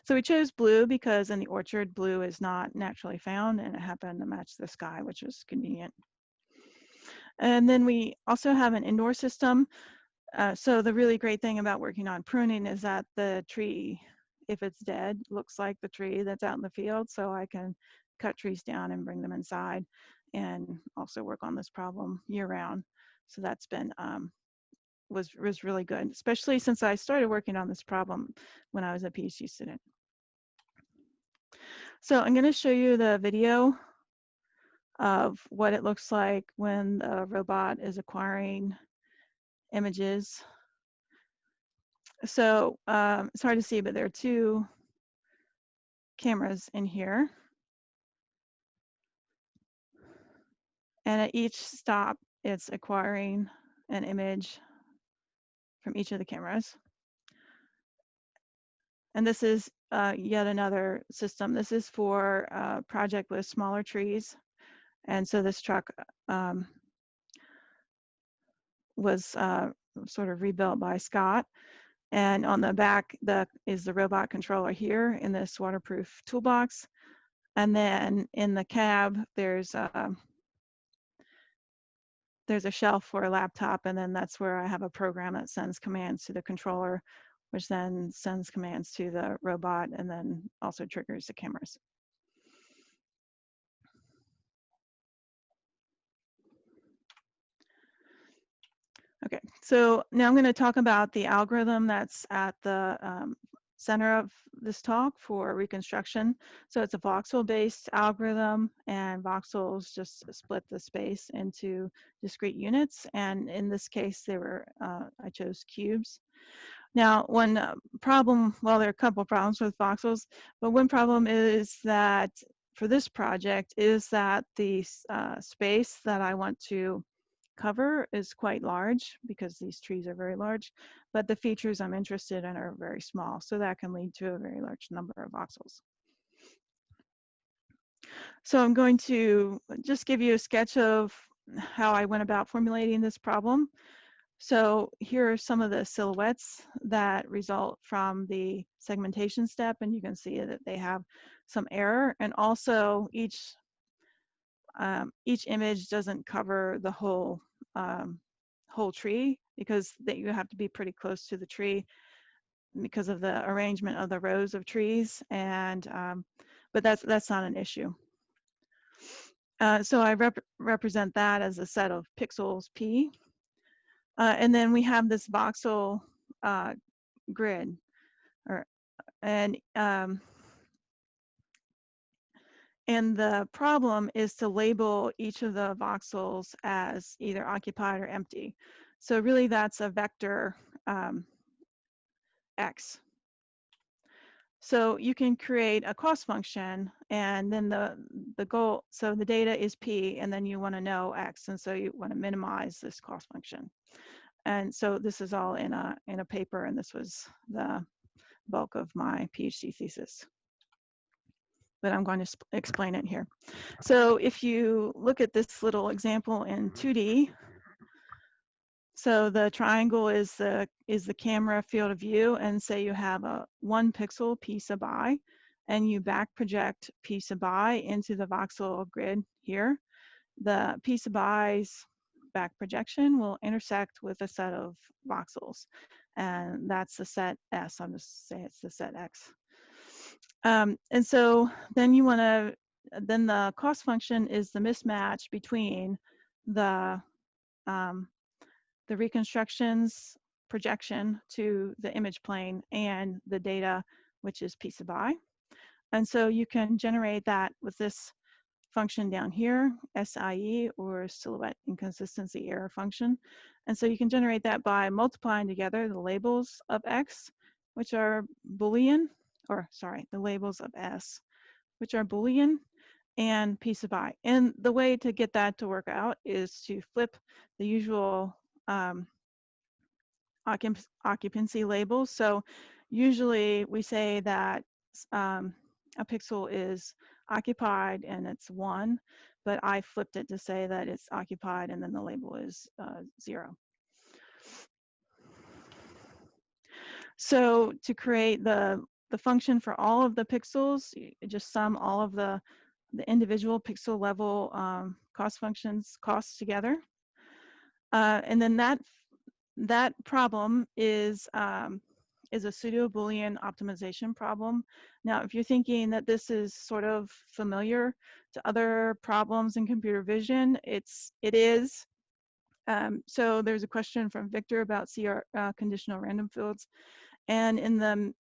So we chose blue because in the orchard, blue is not naturally found, and it happened to match the sky, which was convenient. And then we also have an indoor system. So the really great thing about working on pruning is that the tree, if it's dead, looks like the tree that's out in the field. So I can cut trees down and bring them inside, and also work on this problem year round. So that's been was really good, especially since I started working on this problem when I was a PhD student. So I'm going to show you the video of what it looks like when the robot is acquiring images. So it's hard to see, but there are two cameras in here. And at each stop, it's acquiring an image from each of the cameras. And this is yet another system. This is for a project with smaller trees. And so this truck was sort of rebuilt by Scott. And on the back is the robot controller here in this waterproof toolbox. And then in the cab, there's a shelf for a laptop, and then that's where I have a program that sends commands to the controller, which then sends commands to the robot and then also triggers the cameras. Okay, so now I'm going to talk about the algorithm that's at the center of this talk for reconstruction. So it's a voxel-based algorithm, and voxels just split the space into discrete units. And in this case, they were I chose cubes. Now, one problem, well, there are a couple problems with voxels, but one problem is that for this project is that the space that I want to cover is quite large because these trees are very large, but the features I'm interested in are very small. So that can lead to a very large number of voxels. So I'm going to just give you a sketch of how I went about formulating this problem. So here are some of the silhouettes that result from the segmentation step, and you can see that they have some error, and also each image doesn't cover the whole tree because you have to be pretty close to the tree because of the arrangement of the rows of trees, and but that's not an issue. So I represent that as a set of pixels P, and then we have this voxel grid, and the problem is to label each of the voxels as either occupied or empty. So really that's a vector X. So you can create a cost function, and then the goal, so the data is P, and then you want to know X, and so you want to minimize this cost function. And so this is all in a paper, and this was the bulk of my PhD thesis. But I'm going to explain it here. So if you look at this little example in 2D, so the triangle is the camera field of view, and say you have a 1 pixel P sub I, and you back project P sub I into the voxel grid here. The P sub I's back projection will intersect with a set of voxels, and that's the set S. I'll just say it's the set X. And so then then the cost function is the mismatch between the reconstruction's projection to the image plane and the data, which is P sub I. And so you can generate that with this function down here, SIE, or silhouette inconsistency error function. And so you can generate that by multiplying together the labels of X, which are Boolean, or sorry, the labels of S, which are Boolean, and P sub I. And the way to get that to work out is to flip the usual occupancy labels. So usually we say that a pixel is occupied and it's 1, but I flipped it to say that it's occupied and then the label is 0. So to create the function for all of the pixels, you just sum all of the individual pixel level cost functions costs together. And then that problem is a pseudo Boolean optimization problem. Now, if you're thinking that this is sort of familiar to other problems in computer vision, it is. So there's a question from Victor about conditional random fields. And in the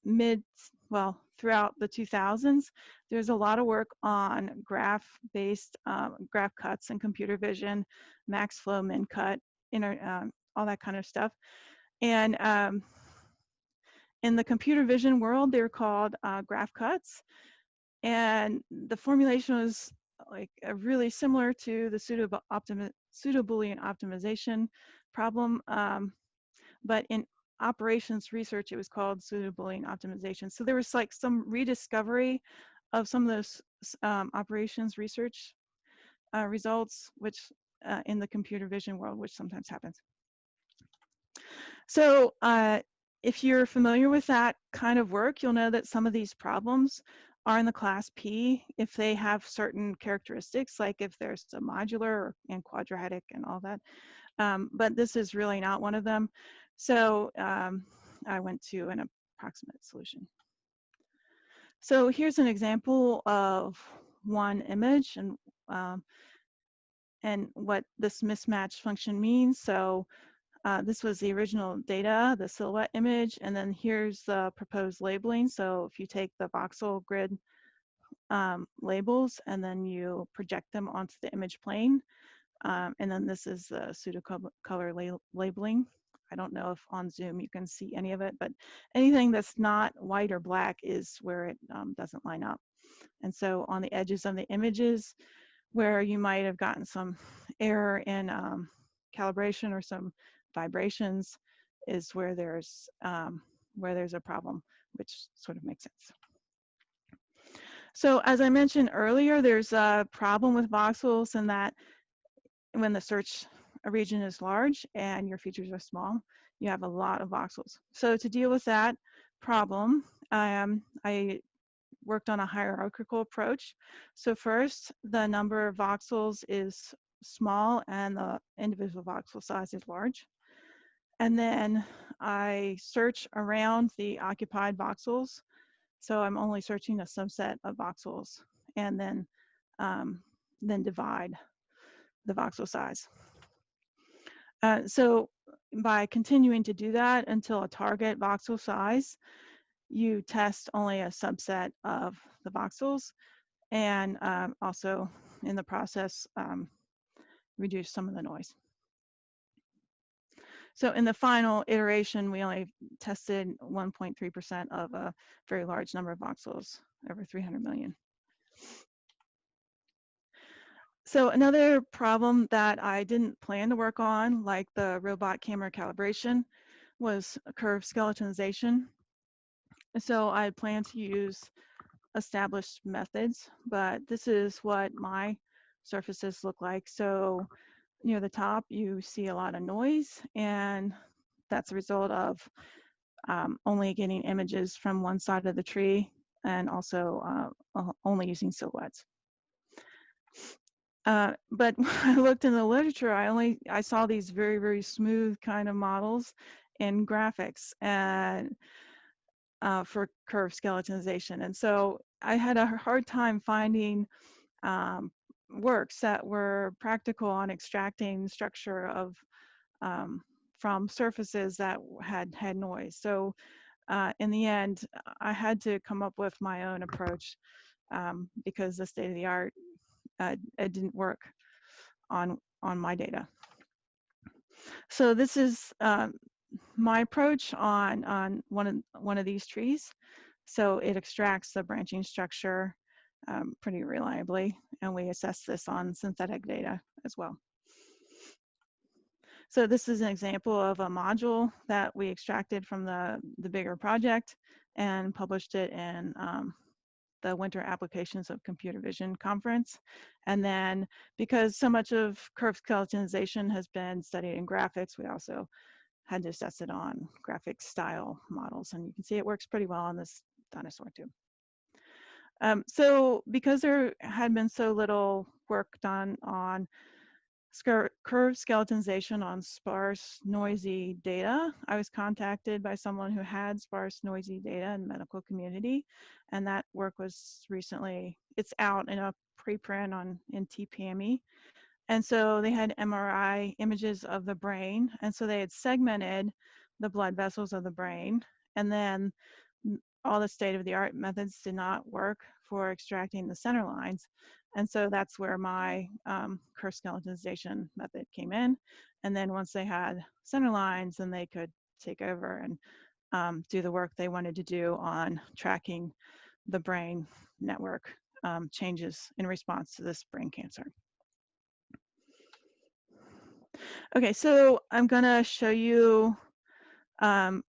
throughout the 2000s, there's a lot of work on graph-based graph cuts in computer vision, MaskFlow, MinCut, all that kind of stuff. And in the computer vision world, they're called graph cuts. And the formulation was like really similar to the pseudo-Boolean optimization problem. But in operations research, it was called pseudo-Boolean optimization. So there was like some rediscovery of some of those operations research results, which in the computer vision world, which sometimes happens. So if you're familiar with that kind of work, you'll know that some of these problems are in the class P if they have certain characteristics, like if there's a modular and quadratic and all that. But this is really not one of them. So I went to an approximate solution. So here's an example of one image and what this mismatch function means. So this was the original data, the silhouette image, and then here's the proposed labeling. So if you take the voxel grid labels and then you project them onto the image plane, and then this is the pseudo-color labeling. I don't know if on Zoom you can see any of it, but anything that's not white or black is where it doesn't line up. And so on the edges of the images where you might have gotten some error in calibration or some vibrations is where there's a problem, which sort of makes sense. So as I mentioned earlier, there's a problem with voxels in that when the search region is large and your features are small, you have a lot of voxels. So to deal with that problem, I worked on a hierarchical approach. So first, the number of voxels is small and the individual voxel size is large. And then I search around the occupied voxels. So I'm only searching a subset of voxels and then divide the voxel size. So by continuing to do that until a target voxel size, you test only a subset of the voxels and also in the process reduce some of the noise. So in the final iteration, we only tested 1.3% of a very large number of voxels, over 300 million. So another problem that I didn't plan to work on, like the robot camera calibration, was curve skeletonization. So I plan to use established methods, but this is what my surfaces look like. So near the top, you see a lot of noise, and that's a result of only getting images from one side of the tree and also only using silhouettes. But when I looked in the literature, I saw these very, very smooth kind of models in graphics and for curve skeletonization. And so I had a hard time finding works that were practical on extracting structure of from surfaces that had noise. So in the end, I had to come up with my own approach because the state of the art it didn't work on my data. So this is my approach on one of these trees. So it extracts the branching structure pretty reliably, and we assess this on synthetic data as well. So this is an example of a module that we extracted from the bigger project and published it in the Winter Applications of Computer Vision conference. And then because so much of curve skeletonization has been studied in graphics, we also had to assess it on graphics style models. And you can see it works pretty well on this dinosaur too. So because there had been so little work done on curve skeletonization on sparse, noisy data, I was contacted by someone who had sparse, noisy data in the medical community, and that work was recently, it's out in a preprint in TPME. And so they had MRI images of the brain, and so they had segmented the blood vessels of the brain, and then all the state-of-the-art methods did not work for extracting the center lines. And so that's where my curve skeletonization method came in. And then once they had center lines, then they could take over and do the work they wanted to do on tracking the brain network changes in response to this brain cancer. Okay, so I'm gonna show you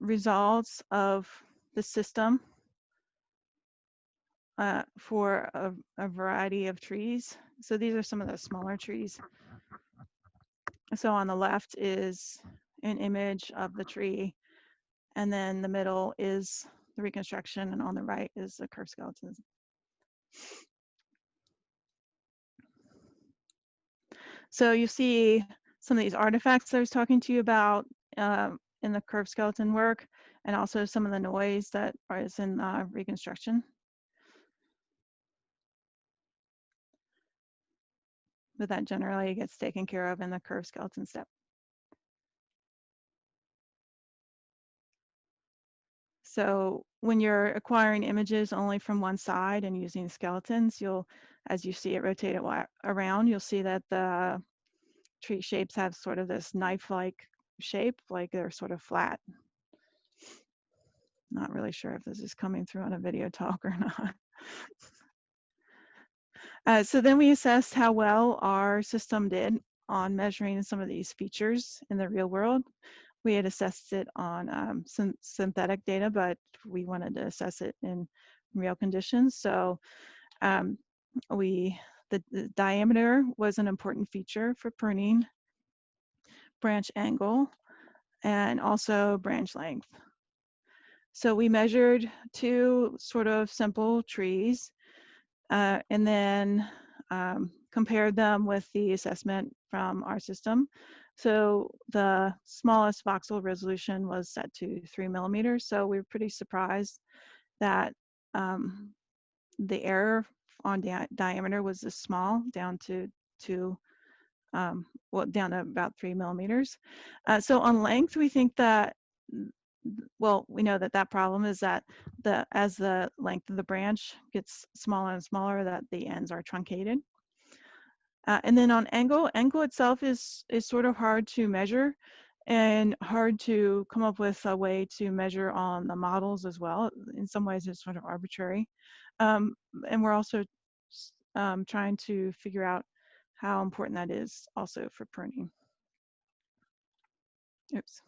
results of the system for a variety of trees. So these are some of the smaller trees. So on the left is an image of the tree, and then the middle is the reconstruction, and on the right is the curved skeletons. So you see some of these artifacts I was talking to you about in the curved skeleton work, and also some of the noise that is in reconstruction. But that generally gets taken care of in the curved skeleton step. So when you're acquiring images only from one side and using skeletons, you'll, as you see it rotate it around, you'll see that the tree shapes have sort of this knife-like shape, like they're sort of flat. Not really sure if this is coming through on a video talk or not. So then we assessed how well our system did on measuring some of these features in the real world. We had assessed it on synthetic data, but we wanted to assess it in real conditions. So the diameter was an important feature for pruning, branch angle, and also branch length. So we measured two sort of simple trees and then compared them with the assessment from our system. So the smallest voxel resolution was set to 3 millimeters. So we were pretty surprised that the error on diameter was this small, down to down to about 3 millimeters. So on length, we think that, well, we know that that problem is that as the length of the branch gets smaller and smaller, that the ends are truncated. And then on angle itself is sort of hard to measure and hard to come up with a way to measure on the models as well. In some ways, it's sort of arbitrary. And we're also trying to figure out how important that is also for pruning. Oops.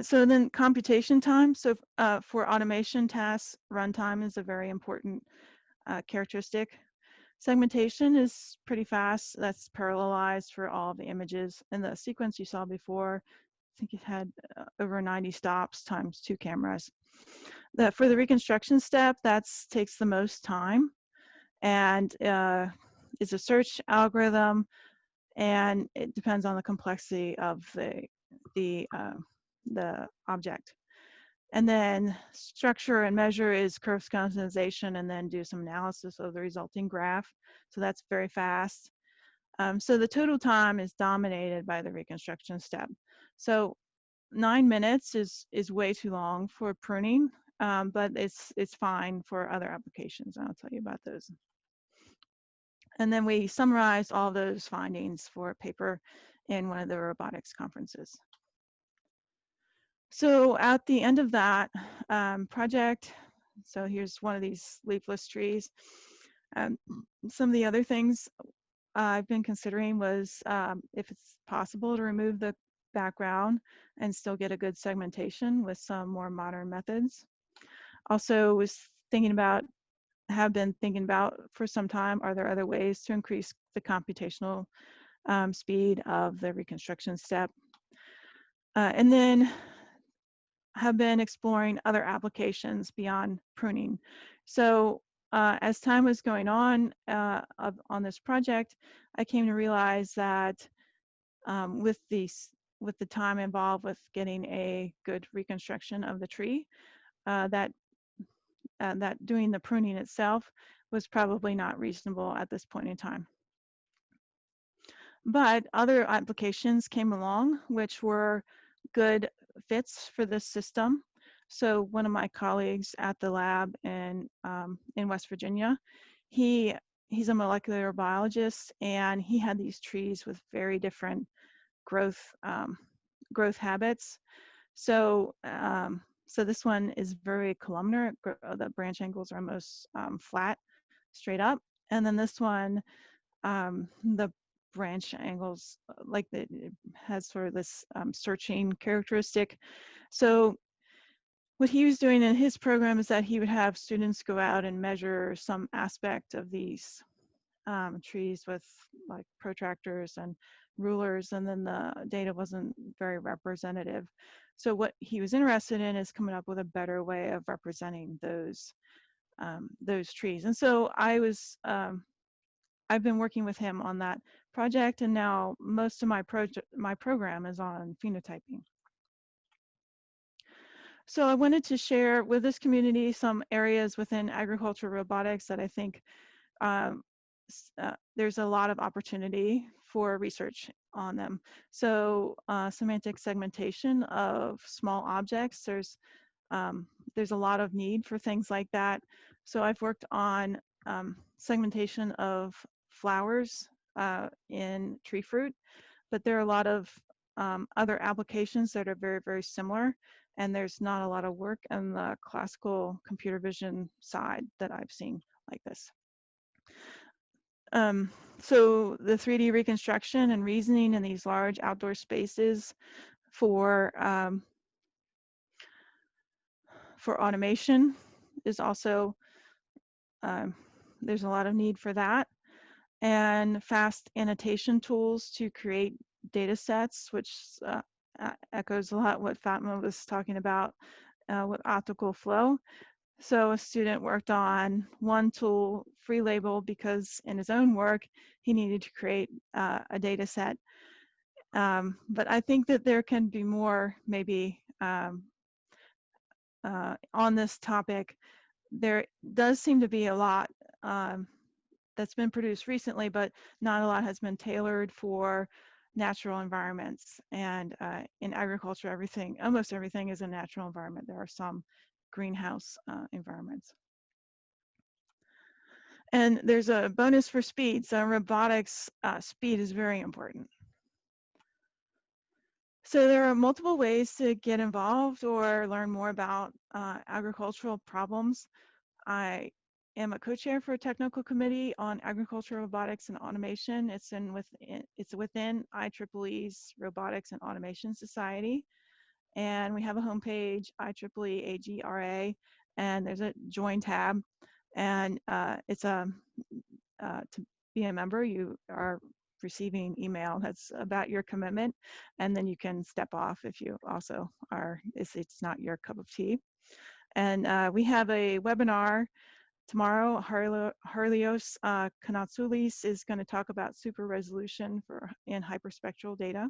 So then computation time. So for automation tasks, runtime is a very important characteristic. Segmentation is pretty fast. That's parallelized for all of the images. In the sequence you saw before, I think it had over 90 stops times 2 cameras. For the reconstruction step, that takes the most time, and is a search algorithm, and it depends on the complexity of the object. And then structure and measure is curve skeletonization, and then do some analysis of the resulting graph. So that's very fast. So the total time is dominated by the reconstruction step. So 9 minutes is way too long for pruning, but it's fine for other applications. And I'll tell you about those. And then we summarized all those findings for a paper in one of the robotics conferences. So at the end of that project, so here's one of these leafless trees. Some of the other things I've been considering was if it's possible to remove the background and still get a good segmentation with some more modern methods. Also was thinking about, have been thinking about for some time, are there other ways to increase the computational speed of the reconstruction step? And then have been exploring other applications beyond pruning. So as time was going on this project, I came to realize that with the time involved with getting a good reconstruction of the tree, that doing the pruning itself was probably not reasonable at this point in time. But other applications came along which were good fits for this system. So one of my colleagues at the lab in West Virginia, he's a molecular biologist, and he had these trees with very different growth habits. So so this one is very columnar. The branch angles are almost flat, straight up, and then this one, the branch angles, like it has sort of this searching characteristic. So what he was doing in his program is that he would have students go out and measure some aspect of these trees with like protractors and rulers, and then the data wasn't very representative. So what he was interested in is coming up with a better way of representing those trees. And so I've been working with him on that project, and now most of my program is on phenotyping. So I wanted to share with this community some areas within agricultural robotics that I think there's a lot of opportunity for research on them. So semantic segmentation of small objects, there's a lot of need for things like that. So I've worked on segmentation of flowers in tree fruit, but there are a lot of other applications that are very, very similar, and there's not a lot of work on the classical computer vision side that I've seen like this. So the 3D reconstruction and reasoning in these large outdoor spaces for automation is also, there's a lot of need for that. And fast annotation tools to create data sets, which echoes a lot what Fatma was talking about with Optical Flow. So a student worked on one tool, free label, because in his own work, he needed to create a data set. But I think that there can be more maybe on this topic. There does seem to be a lot that's been produced recently, but not a lot has been tailored for natural environments. And in agriculture, almost everything is a natural environment. There are some greenhouse environments. And there's a bonus for speed. So in robotics, speed is very important. So there are multiple ways to get involved or learn more about agricultural problems. I am a co-chair for a technical committee on agricultural robotics and automation. It's within IEEE's Robotics and Automation Society. And we have a homepage, IEEE AGRA, and there's a join tab. And it's to be a member, you are receiving email that's about your commitment, and then you can step off if you also are, if it's not your cup of tea. And we have a webinar tomorrow. Harlios Kanatsoulis is going to talk about super resolution in hyperspectral data.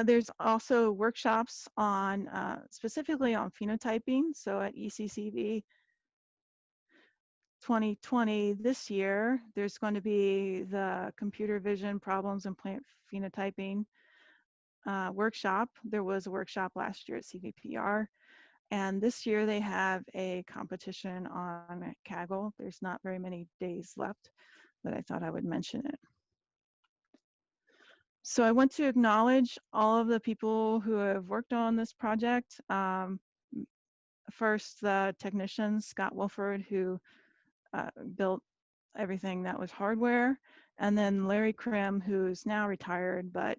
There's also workshops on specifically on phenotyping. So at EECVC 2020 this year, there's going to be the computer vision problems in plant phenotyping workshop. There was a workshop last year at CVPR. And this year they have a competition on Kaggle. There's not very many days left, but I thought I would mention it. So I want to acknowledge all of the people who have worked on this project. First, the technicians, Scott Wolford, who built everything that was hardware, and then Larry Krim, who's now retired, but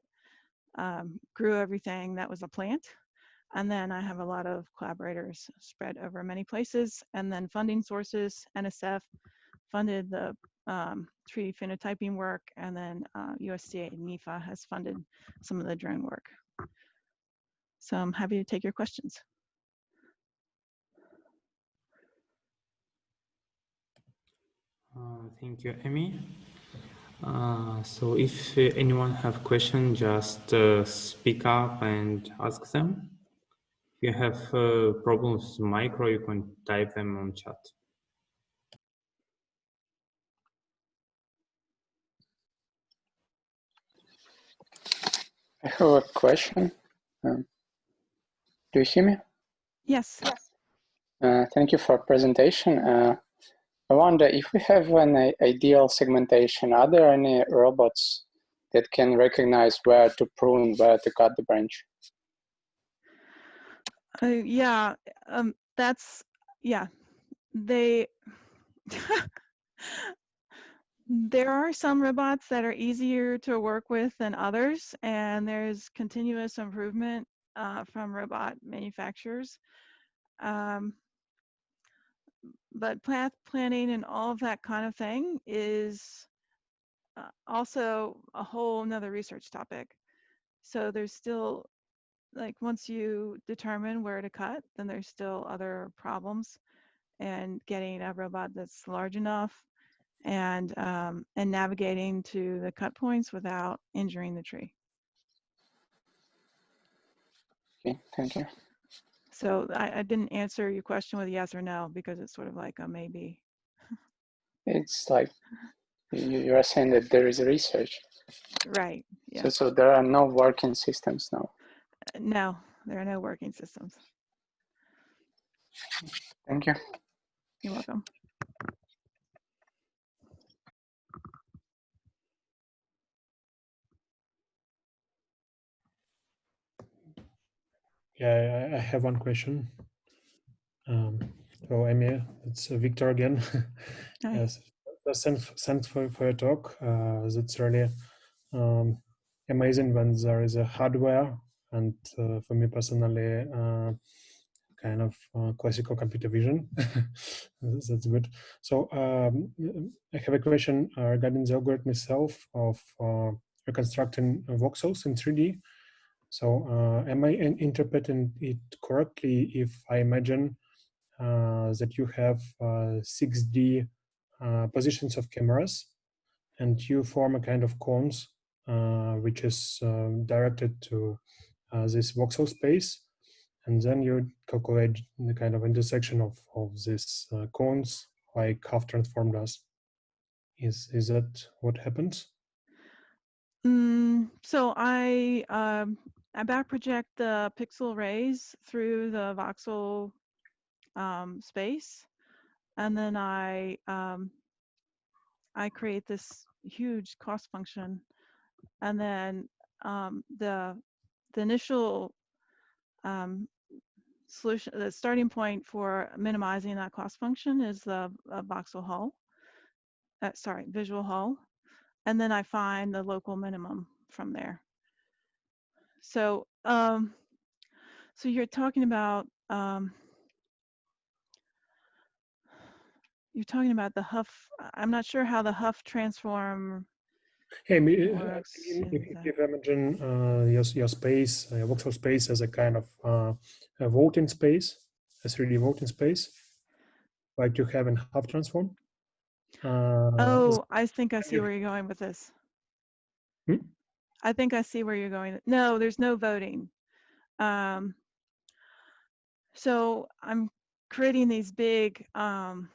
grew everything that was a plant. And then I have a lot of collaborators spread over many places. And then funding sources, NSF funded the 3D phenotyping work, and then USDA and NIFA has funded some of the drone work. So I'm happy to take your questions. Thank you, Amy. So if anyone have questions, just speak up and ask them. If you have problems with micro, you can type them on chat. I have a question. Do you hear me? Yes. Thank you for presentation. I wonder if we have an ideal segmentation, are there any robots that can recognize where to prune, where to cut the branch? Yeah, they, there are some robots that are easier to work with than others, and there's continuous improvement from robot manufacturers. but path planning and all of that kind of thing is also a whole nother research topic. So there's still, like, once you determine where to cut, then there's still other problems, and getting a robot that's large enough and navigating to the cut points without injuring the tree. Okay, thank you. So I didn't answer your question with yes or no, because it's sort of like a maybe. It's like you are saying that there is research. Right, yeah. So there are no working systems now. No, there are no working systems. Thank you. You're welcome. Yeah, I have one question. So Emil, it's Victor again. Hi. Yes, thanks for your talk. That's really amazing when there is a hardware, and for me personally, kind of classical computer vision. That's good. So I have a question regarding the algorithm itself of reconstructing voxels in 3D. So am I interpreting it correctly if I imagine that you have 6D positions of cameras, and you form a kind of cones which is directed to this voxel space, and then you calculate the kind of intersection of these cones like half transform does. Is that what happens? So I back project the pixel rays through the voxel space, and then I create this huge cost function, and then the initial solution, the starting point for minimizing that cost function is the voxel hull. Sorry, visual hull, and then I find the local minimum from there. So so you're talking about the Huff. I'm not sure how the Huff transform Hey, works. if you imagine your space, your voxel space as a kind of a voting space, a 3D voting space, like you have in half transform. Oh, I think I see where you're going with this. Hmm? I think I see where you're going. No, there's no voting. So I'm creating these big pseudo-Boolean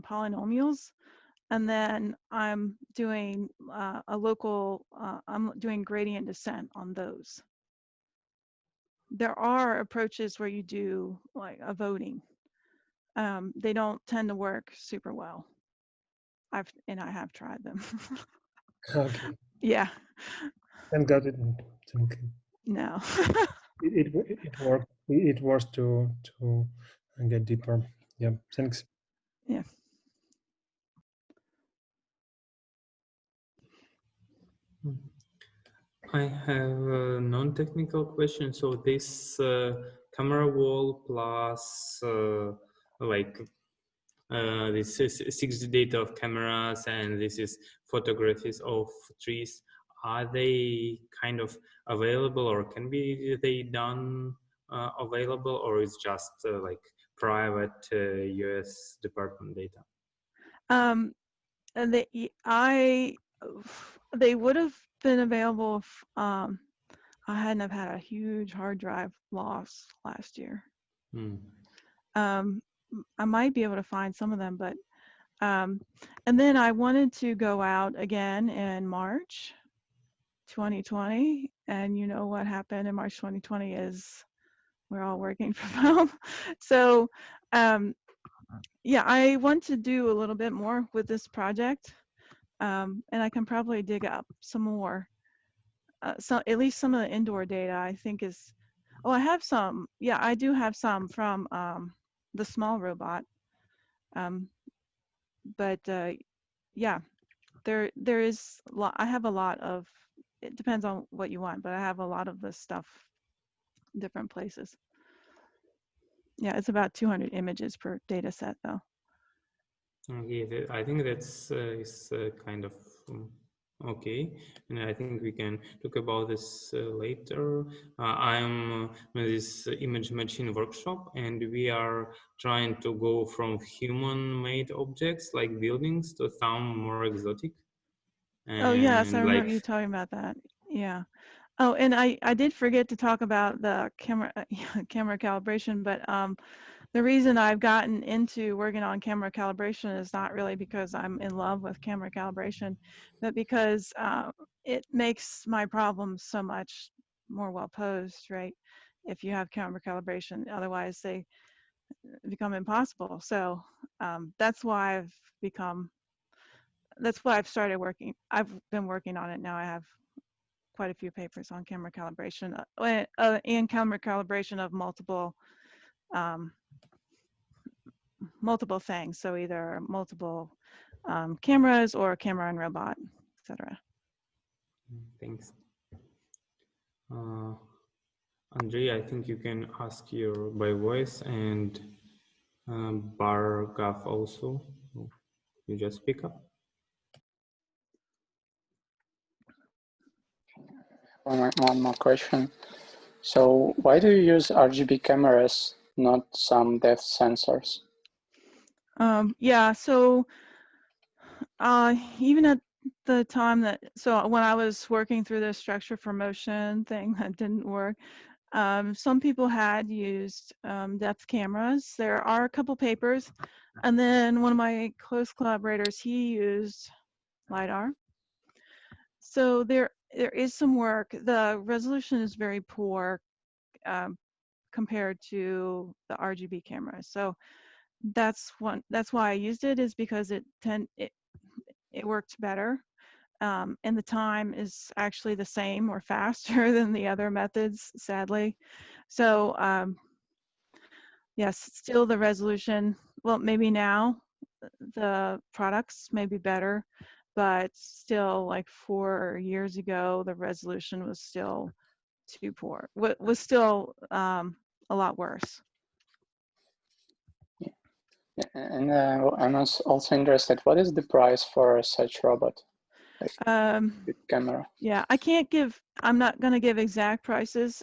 polynomials, and then I'm doing a local, I'm doing gradient descent on those. There are approaches where you do like a voting. They don't tend to work super well. I have tried them. Okay. Yeah. Thank God it okay. No. it worked. It was to get deeper. Yeah. Thanks. Yeah. I have a non-technical question. So this camera wall plus this is 6D data of cameras, and this is photographies of trees. Are they kind of available, or can be they done available, or is just like private US department data? And they would have been available if I hadn't have had a huge hard drive loss last year. I might be able to find some of them, but and then I wanted to go out again in March 2020, and you know what happened in March 2020 is we're all working from home. So yeah, I want to do a little bit more with this project, and I can probably dig up some more. So at least some of the indoor data I think is, oh, I have some. Yeah, I do have some from the small robot. But yeah, there is a lot. I have a lot of, it depends on what you want, but I have a lot of this stuff different places. Yeah, it's about 200 images per data set though. Okay, I think that's is kind of okay, and I think we can talk about this later. I'm in this image machine workshop, and we are trying to go from human-made objects like buildings to some more exotic. Oh yes, I And remember like, you talking about that. Yeah. Oh, and I did forget to talk about the camera camera calibration, but the reason I've gotten into working on camera calibration is not really because I'm in love with camera calibration, but because it makes my problems so much more well posed, right? If you have camera calibration, otherwise they become impossible. So that's why I've started working. I've been working on it now. I have quite a few papers on camera calibration and camera calibration of multiple things. So either multiple cameras or camera and robot, etc. thanks. Andrea, I think you can ask your by voice, and Bargav also. You just pick up. One more question. So why do you use RGB cameras, not some depth sensors? Yeah, so even at the time when I was working through the structure for motion thing that didn't work, some people had used depth cameras. There are a couple papers, and then one of my close collaborators, he used LiDAR. So there is some work. The resolution is very poor compared to the RGB cameras. So that's why I used it, is because it worked better. And the time is actually the same or faster than the other methods, sadly. So yes, still the resolution, well, maybe now the products may be better, but still, like 4 years ago, the resolution was still too poor. Was still a lot worse. Yeah. And I'm also interested, what is the price for such robot? Like, with camera? Yeah, I'm not going to give exact prices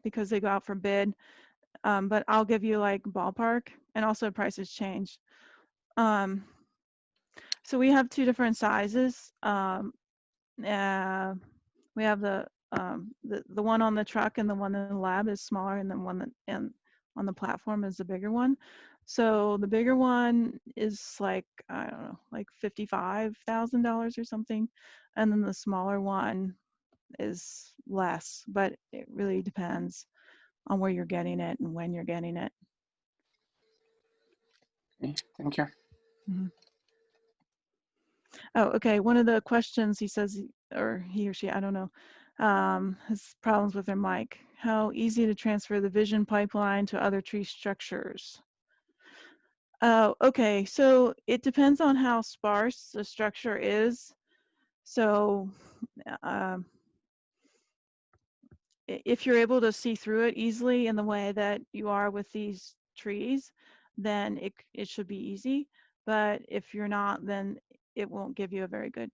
because they go out for bid, but I'll give you like ballpark, and also prices change. So we have two different sizes. We have the one on the truck, and the one in the lab is smaller, and the one that on the platform is the bigger one. So the bigger one is like, I don't know, like $55,000 or something, and then the smaller one is less, but it really depends on where you're getting it and when you're getting it. Okay, thank you. Mm-hmm. Oh, okay. One of the questions, he says, or he or she, I don't know, has problems with their mic. How easy to transfer the vision pipeline to other tree structures? Okay, so it depends on how sparse the structure is. So if you're able to see through it easily in the way that you are with these trees, then it should be easy. But if you're not, then it won't give you a very good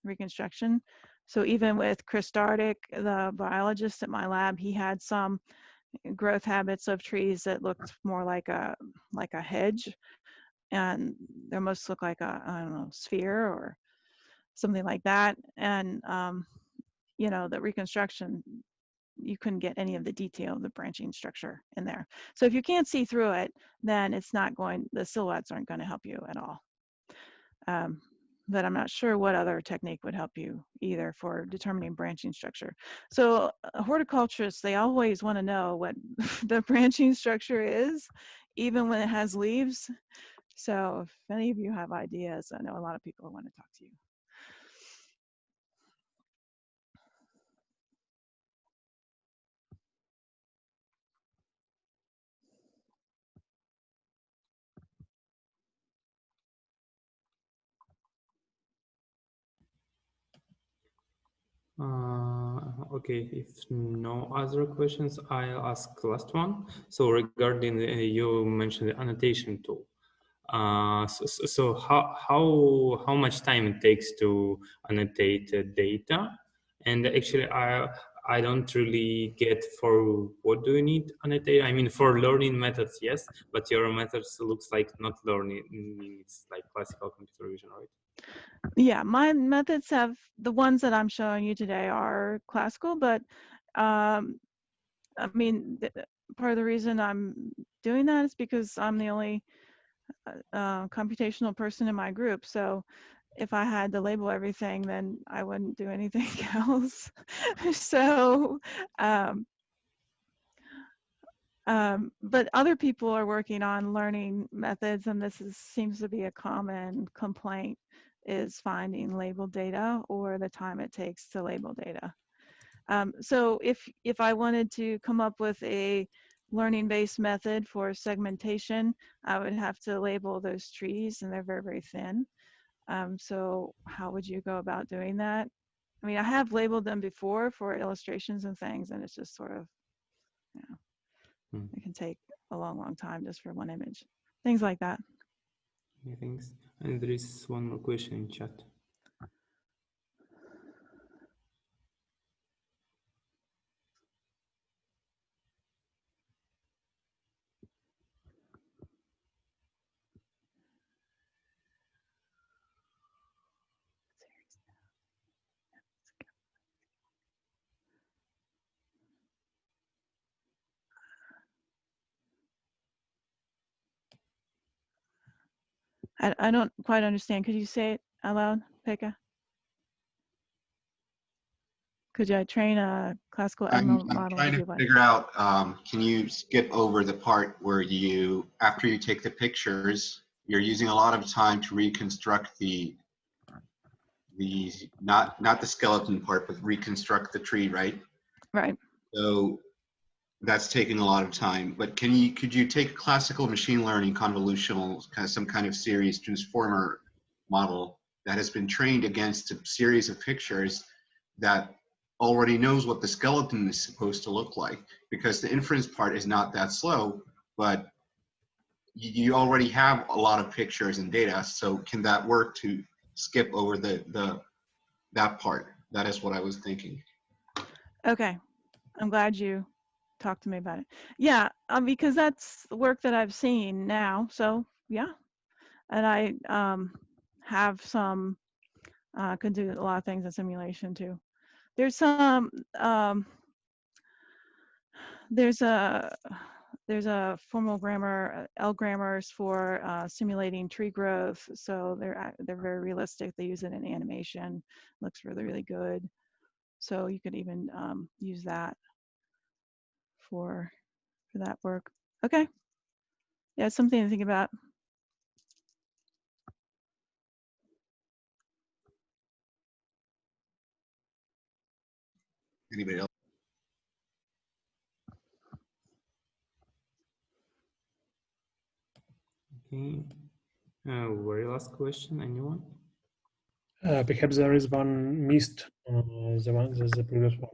reconstruction. So even with Chris Dardick, the biologist at my lab, he had some growth habits of trees that looked more like a hedge, and they almost look like I don't know, sphere or something like that. And you know, the reconstruction, you couldn't get any of the detail of the branching structure in there. So if you can't see through it, then the silhouettes aren't going to help you at all. But I'm not sure what other technique would help you either for determining branching structure. So horticulturists, they always want to know what the branching structure is, even when it has leaves. So if any of you have ideas, I know a lot of people want to talk to you. Okay, if no other questions, I'll ask last one. So regarding you mentioned the annotation tool. So how much time it takes to annotate data? And actually, I don't really get for what do you need annotate. I mean, for learning methods, yes, but your methods looks like not learning. It's like classical computer vision, right? Yeah, my methods have, the ones that I'm showing you today are classical, but I mean, part of the reason I'm doing that is because I'm the only computational person in my group. So if I had to label everything, then I wouldn't do anything else. So, but other people are working on learning methods, and this seems to be a common complaint, is finding labeled data or the time it takes to label data. So if I wanted to come up with a learning-based method for segmentation, I would have to label those trees, and they're very, very thin. So how would you go about doing that? I mean, I have labeled them before for illustrations and things, and it's just sort of, you know, it can take a long, long time just for one image. Things like that. Yeah, thanks. And there is one more question in chat. I don't quite understand. Could you say it out loud, Pekka? Could you train a classical ML I'm model trying to to do what? figure out, can you skip over the part where you, after you take the pictures, you're using a lot of time to reconstruct the not the skeleton part, but reconstruct the tree, right? Right. So that's taking a lot of time. But could you take classical machine learning convolutional, some kind of series transformer model that has been trained against a series of pictures that already knows what the skeleton is supposed to look like, because the inference part is not that slow, but you already have a lot of pictures and data. So can that work to skip over that part? That is what I was thinking. Okay. I'm glad you talked to me about it. Yeah, because that's the work that I've seen now. So yeah, and I have some could do a lot of things in simulation too. There's some there's a formal grammar, L grammars for simulating tree growth. So they're very realistic. They use it in animation. Looks really, really good. So you could even use that for that work. Okay. Yeah, it's something to think about. Anybody else? Okay. Very last question, anyone? Perhaps there is one missed, the previous one.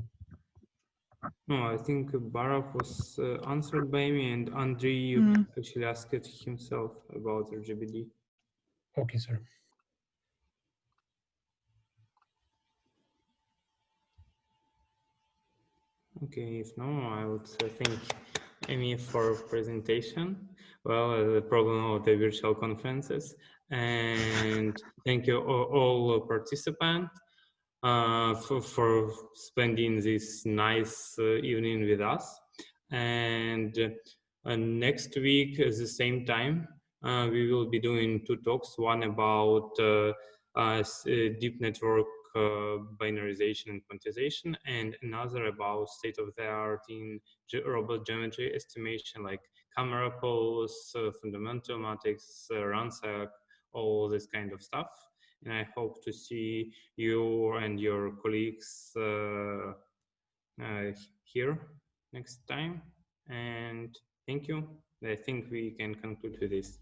No, I think Barak was answered by me, and Andrei actually asked it himself about RGBD. Okay, sir. Okay, if no, I would thank Amy for presentation. Well, the problem of the virtual conferences, and thank you all participants for spending this nice evening with us. And next week at the same time, we will be doing two talks, one about deep network binarization and quantization, and another about state-of-the-art in robot geometry estimation, like camera pose, fundamental matrix, ransack, all this kind of stuff. And I hope to see you and your colleagues here next time. And thank you. I think we can conclude with this.